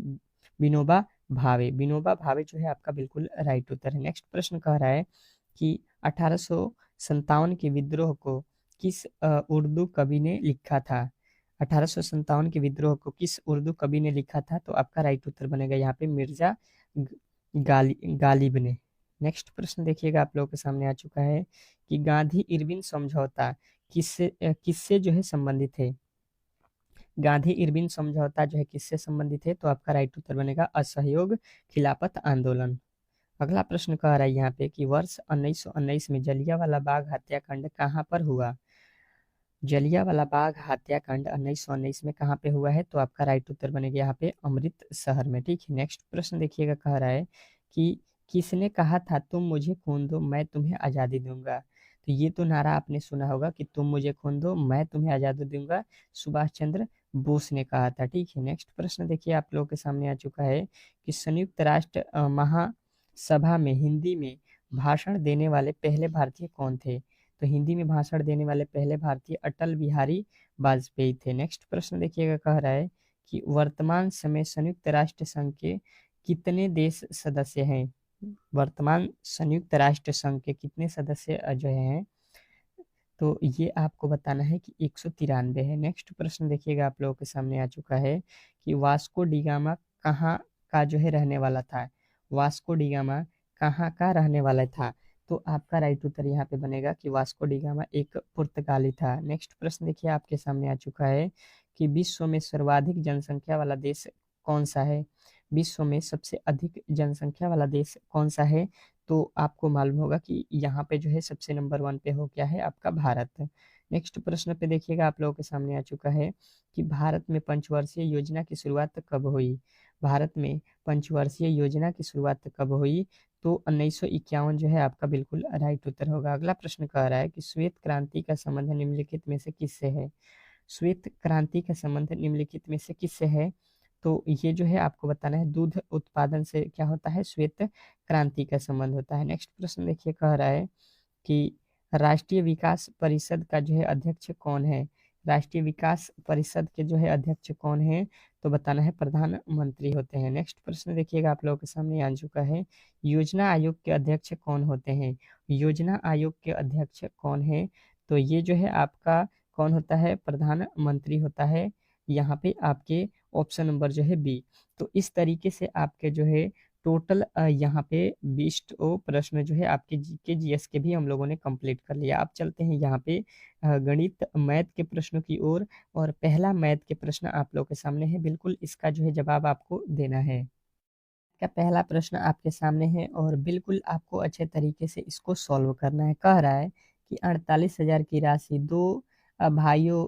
विनोबा भावे। विनोबा भावे जो है आपका बिल्कुल राइट उत्तर है। नेक्स्ट प्रश्न कह रहा है कि 1857 के विद्रोह को किस उर्दू कवि ने लिखा था? 1857 के विद्रोह को किस उर्दू कवि ने लिखा था? तो आपका राइट उत्तर बनेगा यहाँ पे मिर्जा गालिब ने। नेक्स्ट प्रश्न देखिएगा आप लोगों के सामने आ चुका है कि गांधी इरविन समझौता किससे जो है संबंधित है? गांधी इरविन समझौता जो है किससे संबंधित है? तो आपका राइट उत्तर बनेगा असहयोग खिलाफत आंदोलन। अगला प्रश्न कह रहा है यहाँ पे कि वर्ष 1919 में जलियांवाला बाग हत्याकांड कहाँ पर हुआ? जलियांवाला बाग हत्याकांड 1919 में कहाँ पे हुआ है? तो आपका राइट उत्तर बनेगा यहाँ पे अमृतसर में। ठीक है, नेक्स्ट प्रश्न देखिएगा, कह रहा है कि किसने कहा था तुम मुझे खून दो मैं तुम्हें आज़ादी दूंगा? तो ये तो नारा आपने सुना होगा कि तुम मुझे खून दो मैं तुम्हें आज़ादी दूंगा, सुभाष चंद्र बोस ने कहा था। ठीक है, नेक्स्ट प्रश्न देखिए आप लोगों के सामने आ चुका है कि संयुक्त राष्ट्र महासभा में हिंदी में भाषण देने वाले पहले भारतीय कौन थे? तो हिंदी में भाषण देने वाले पहले भारतीय अटल बिहारी वाजपेयी थे। नेक्स्ट प्रश्न देखिएगा, कह रहा है कि वर्तमान समय संयुक्त राष्ट्र संघ के कितने देश सदस्य हैं? वर्तमान संयुक्त राष्ट्र संघ के कितने सदस्य जो हैं? तो ये आपको बताना है कि 193 है। नेक्स्ट प्रश्न देखिएगा आप लोगों के सामने आ चुका है कि वास्को डिगामा कहाँ का जो है रहने वाला था? वास्को डिगामा कहाँ का रहने वाला था? तो आपका राइट उत्तर यहाँ पे बनेगा कि वास्को डिगामा एक पुर्तगाली था। नेक्स्ट प्रश्न देखिए आपके सामने आ चुका है कि विश्व में सर्वाधिक जनसंख्या वाला देश कौन सा है? विश्व में सबसे अधिक जनसंख्या वाला देश कौन सा है? तो आपको मालूम होगा कि यहाँ पे जो है सबसे नंबर 1 पे हो गया है आपका भारत। नेक्स्ट प्रश्न पे देखिएगा आप लोगों के सामने आ चुका है कि भारत में पंचवर्षीय योजना की शुरुआत कब हुई? भारत में पंचवर्षीय योजना की शुरुआत कब हुई? तो 1951 जो है आपका बिल्कुल राइट उत्तर होगा। अगला प्रश्न कह रहा है कि श्वेत क्रांति का संबंध निम्नलिखित में से किससे है? श्वेत क्रांति का संबंध निम्नलिखित में से किससे है? तो ये जो है आपको बताना है दूध उत्पादन से क्या होता है? श्वेत क्रांति का संबंध होता है। नेक्स्ट प्रश्न देखिए, कह रहा है कि राष्ट्रीय विकास परिषद का जो है अध्यक्ष कौन है? राष्ट्रीय विकास परिषद के जो है अध्यक्ष कौन है? तो बताना है प्रधानमंत्री होते हैं। नेक्स्ट प्रश्न देखिएगा आप लोगों के सामने आ चुका है, योजना आयोग के अध्यक्ष कौन होते हैं? योजना आयोग के अध्यक्ष कौन है? तो ये जो है आपका कौन होता है? प्रधानमंत्री होता है। यहाँ पे आपके ऑप्शन नंबर जो है बी। तो इस तरीके से आपके जो है टोटल यहाँ पे 20 प्रश्न जो है आपके जीके जीएस के भी हम लोगों ने कंप्लीट कर लिया। अब चलते हैं यहाँ पे गणित मैथ के प्रश्नों की ओर। और पहला मैथ के प्रश्न आप लोग के सामने है, बिल्कुल इसका जो है जवाब आपको देना है। का पहला प्रश्न आपके सामने है और बिल्कुल आपको अच्छे तरीके से इसको सॉल्व करना है। कह रहा है कि 48,000 की राशि दो भाइयों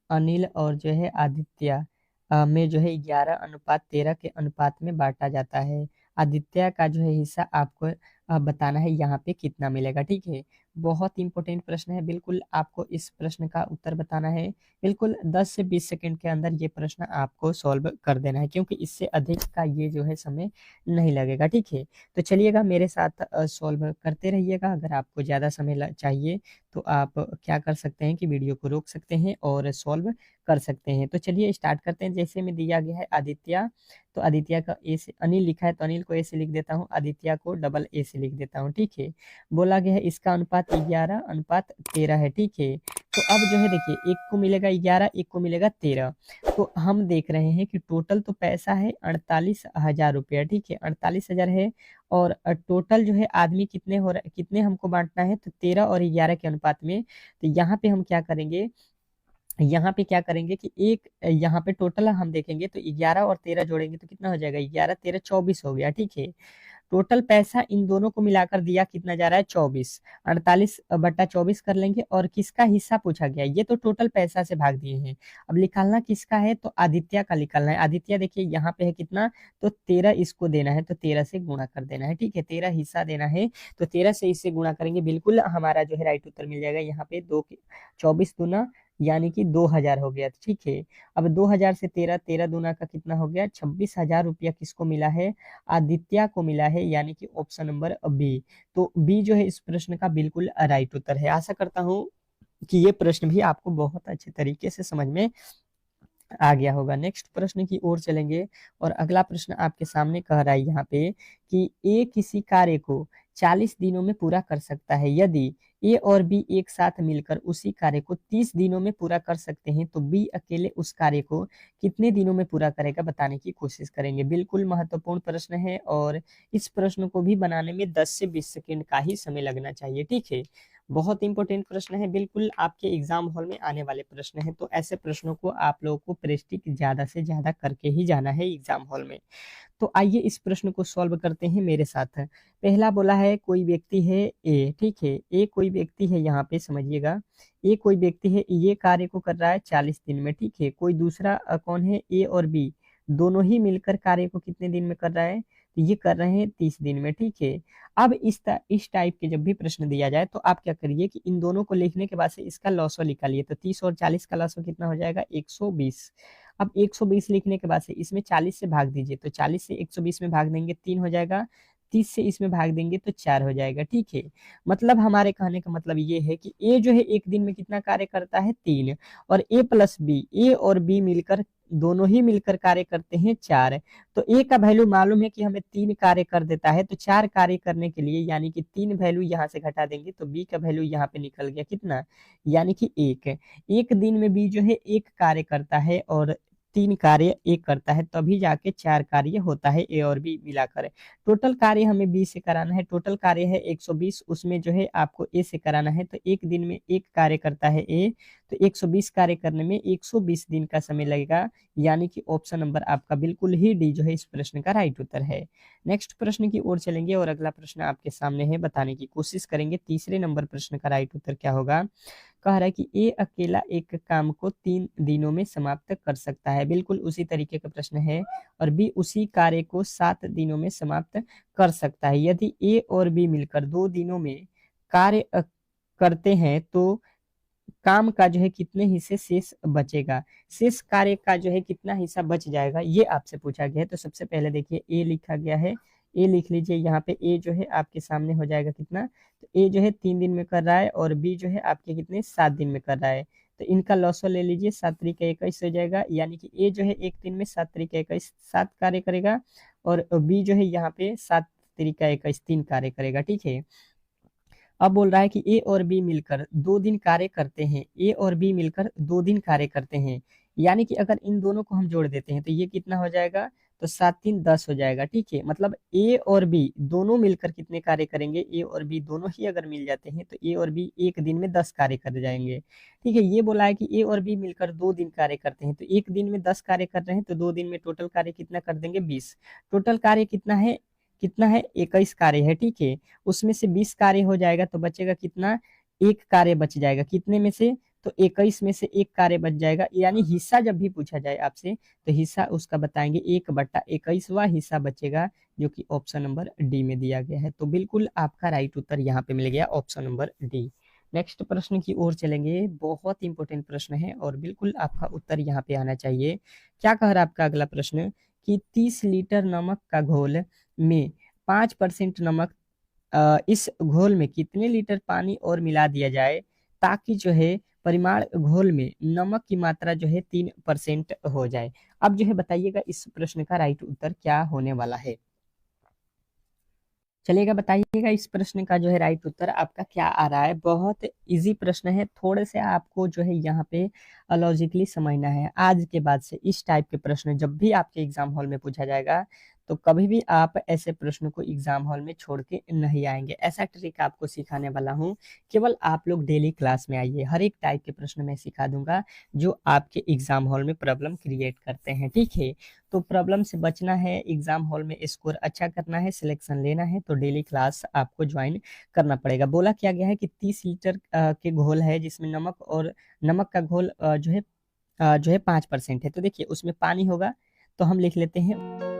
अनिल और जो है आदित्य में जो है 11:13 के अनुपात में बांटा जाता है। आदित्य का जो है हिस्सा आपको बताना है, यहाँ पे कितना मिलेगा। ठीक है, बहुत इंपॉर्टेंट प्रश्न है, बिल्कुल आपको इस प्रश्न का उत्तर बताना है। बिल्कुल 10 से 20 सेकंड के अंदर ये प्रश्न आपको सॉल्व कर देना है, क्योंकि इससे अधिक का ये जो है समय नहीं लगेगा। ठीक है, तो चलिएगा मेरे साथ सॉल्व करते रहिएगा। अगर आपको ज़्यादा समय चाहिए तो आप क्या कर सकते हैं कि वीडियो को रोक सकते हैं और सॉल्व कर सकते हैं। तो चलिए स्टार्ट करते हैं। जैसे में दिया गया है आदित्य, तो आदित्य का ए से, अनिल लिखा है तो अनिल को ए से लिख देता हूँ, आदित्य को डबल ए से लिख देता हूँ। ठीक है, बोला गया है इसका अनुपात 11:13 है। ठीक है, तो अब जो है देखिए, एक को मिलेगा 11, एक को मिलेगा 13। तो हम देख रहे हैं कि टोटल तो पैसा है 48,000 रुपया। ठीक है, 48,000 है। और टोटल जो है आदमी कितने हो रहे, कितने हमको बांटना है, तो 13 और 11 के अनुपात में। तो यहाँ पे हम क्या करेंगे, यहाँ पे क्या करेंगे कि एक यहाँ पे टोटल हम देखेंगे तो 11 और 13 जोड़ेंगे तो कितना हो जाएगा, 11 13 24 हो गया। ठीक है, टोटल पैसा इन दोनों को मिलाकर दिया कितना जा रहा है, 24। 48/24 कर लेंगे। और किसका हिस्सा पूछा गया, ये तो टोटल पैसा से भाग दिए हैं। अब निकालना किसका है, तो आदित्य का निकालना है। आदित्य देखिए यहाँ पे है कितना, तो 13 इसको देना है, तो 13 से गुणा कर देना है। ठीक है, 13 हिस्सा देना है, तो 13 से इससे गुणा करेंगे, बिल्कुल हमारा जो है राइट उत्तर मिल जाएगा। यहाँ पे 24 दूना यानी कि 2,000 हो गया। ठीक है, अब 2,000 से 13, 13 दूना का कितना हो गया, 26,000 रुपया किसको मिला है, आदित्य को मिला है, यानी कि ऑप्शन नंबर बी। तो बी जो है इस प्रश्न का बिल्कुल राइट उत्तर है। आशा करता हूँ कि ये प्रश्न भी आपको बहुत अच्छे तरीके से समझ में आ गया होगा। नेक्स्ट प्रश्न की ओर चलेंगे और अगला प्रश्न आपके सामने कह रहा है यहाँ पे कि ए किसी कार्य को 40 दिनों में पूरा कर सकता है। यदि ए और बी एक साथ मिलकर उसी कार्य को 30 दिनों में पूरा कर सकते हैं, तो बी अकेले उस कार्य को कितने दिनों में पूरा करेगा, बताने की कोशिश करेंगे। बिल्कुल महत्वपूर्ण प्रश्न है और इस प्रश्न को भी बनाने में 10 से 20 सेकेंड का ही समय लगना चाहिए। ठीक है, बहुत इंपॉर्टेंट प्रश्न है, बिल्कुल आपके एग्जाम हॉल में आने वाले प्रश्न है। तो ऐसे प्रश्नों को आप लोगों को प्रैक्टिस ज्यादा से ज्यादा करके ही जाना है एग्जाम हॉल में। तो आइए इस प्रश्न को सॉल्व करते हैं मेरे साथ। पहला बोला है कोई व्यक्ति है ए। ठीक है, ए कोई व्यक्ति है, यहाँ पे समझिएगा, ए कोई व्यक्ति है, ये कार्य को कर रहा है 40 दिन में। ठीक है, कोई दूसरा कौन है, ए और बी दोनों ही मिलकर कार्य को कितने दिन में कर रहा है, तो ये कर रहे हैं 30 दिन में। ठीक है, अब इस टाइप के जब भी प्रश्न दिया जाए तो आप क्या करिए कि इन दोनों को लिखने के बाद से इसका लॉसो निकालिए। तो 30 और 40 का लॉसो कितना हो जाएगा, 120। अब 120 लिखने के बाद से इसमें 40 से भाग दीजिए, तो 40 से 120 में भाग देंगे 3 हो जाएगा, 30 से इसमें भाग देंगे तो 4 हो जाएगा। ठीक है, मतलब हमारे कहने का मतलब ये है कि ए जो है एक दिन में कितना कार्य करता है, 3। और ए प्लस बी, ए और बी मिलकर दोनों ही मिलकर कार्य करते हैं 4। तो ए का वैल्यू मालूम है कि हमें 3 कार्य कर देता है, तो 4 कार्य करने के लिए यानी कि 3 वैल्यू यहाँ से घटा देंगे तो बी का वैल्यू यहाँ पे निकल गया कितना, यानी कि 1। एक दिन में बी जो है एक कार्य करता है और 3 कार्य एक करता है, तभी जाके 4 कार्य होता है ए और बी मिलाकर। टोटल कार्य हमें बी से कराना है, टोटल कार्य है 120, उसमें जो है आपको ए से कराना है। तो एक दिन में एक कार्य करता है ए, तो 120 कार्य करने में 120 दिन का समय लगेगा, यानी कि ऑप्शन नंबर आपका बिल्कुल ही डी जो है इस प्रश्न का राइट उत्तर है। नेक्स्ट प्रश्न की ओर चलेंगे और अगला प्रश्न आपके सामने है, बताने की कोशिश करेंगे तीसरे नंबर प्रश्न का राइट उत्तर क्या होगा। कह रहा है कि ए अकेला एक काम को 3 दिनों में समाप्त कर सकता है, बिल्कुल उसी तरीके का प्रश्न है। और बी उसी कार्य को 7 दिनों में समाप्त कर सकता है। यदि ए और बी मिलकर 2 दिनों में कार्य करते हैं तो काम का जो है कितने हिस्से शेष बचेगा, शेष कार्य का जो है कितना हिस्सा बच जाएगा, ये आपसे पूछा गया है। तो सबसे पहले देखिए ए लिखा गया है, ए लिख लीजिए। यहाँ पे ए जो है आपके सामने हो जाएगा कितना, तो ए जो है 3 दिन में कर रहा है और बी जो है आपके कितने 7 दिन में कर रहा है। तो इनका लॉसो ले लीजिए, 7 त्रिक 21 हो जाएगा, यानी कि ए जो है एक दिन में 7 त्रिक 21 7 कार्य करेगा और बी जो है यहाँ पे 7 त्रिक 21 3 कार्य करेगा। ठीक है, अब बोल रहा है कि ए और बी मिलकर 2 दिन कार्य करते हैं, ए और बी मिलकर 2 दिन कार्य करते हैं, यानी कि अगर इन दोनों को हम जोड़ देते हैं तो ये कितना हो जाएगा, तो 7 3 10 हो जाएगा। ठीक है, मतलब ए और बी दोनों मिलकर कितने कार्य करेंगे, ए और बी दोनों ही अगर मिल जाते हैं तो ए और बी एक दिन में 10 कार्य कर जाएंगे। ठीक है, ये बोला है कि ए और बी मिलकर 2 दिन कार्य करते हैं, तो एक दिन में 10 कार्य कर रहे हैं, तो 2 दिन में टोटल कार्य कितना कर देंगे, 20। टोटल कार्य कितना है, कितना है, 21 कार्य है। ठीक है, उसमें से 20 कार्य हो जाएगा तो बचेगा कितना, एक कार्य बच जाएगा, कितने में से, तो 21 में से एक कार्य बच जाएगा। यानी हिस्सा जब भी पूछा जाए आपसे तो हिस्सा उसका बताएंगे, 1/21वां हिस्सा बचेगा, जो कि ऑप्शन नंबर डी में दिया गया है। तो बिल्कुल आपका राइट उत्तर यहाँ पे मिल गया, ऑप्शन नंबर डी। नेक्स्ट प्रश्न की ओर चलेंगे, बहुत इंपॉर्टेंट प्रश्न है और बिल्कुल आपका उत्तर यहाँ पे आना चाहिए। क्या कह रहा है आपका अगला प्रश्न, कि 30 लीटर नमक का घोल में 5% नमक, इस घोल में कितने लीटर पानी और मिला दिया जाए ताकि जो है परिमाण घोल में नमक की मात्रा जो है 3% हो जाए। अब जो है बताइएगा इस प्रश्न का राइट उत्तर क्या होने वाला है। चलिएगा बताइएगा इस प्रश्न का जो है राइट उत्तर आपका क्या आ रहा है। बहुत इजी प्रश्न है, थोड़े से आपको जो है यहाँ पे लॉजिकली समझना है। आज के बाद से इस टाइप के प्रश्न जब भी आपके एग्जाम हॉल में पूछा जाएगा तो कभी भी आप ऐसे प्रश्न को एग्जाम हॉल में छोड़ के नहीं आएंगे। ऐसा ट्रिक आपको सिखाने वाला हूँ, केवल आप लोग डेली क्लास में आइए, हर एक टाइप के प्रश्न मैं सिखा दूंगा जो आपके एग्जाम हॉल में प्रॉब्लम क्रिएट करते हैं। ठीक है, तो प्रॉब्लम से बचना है, एग्जाम हॉल में स्कोर अच्छा करना है, सिलेक्शन लेना है, तो डेली क्लास आपको ज्वाइन करना पड़ेगा। बोला क्या गया है कि 30 लीटर के घोल है जिसमें नमक और नमक का घोल जो है 5% है। तो देखिए उसमें पानी होगा, तो हम लिख लेते हैं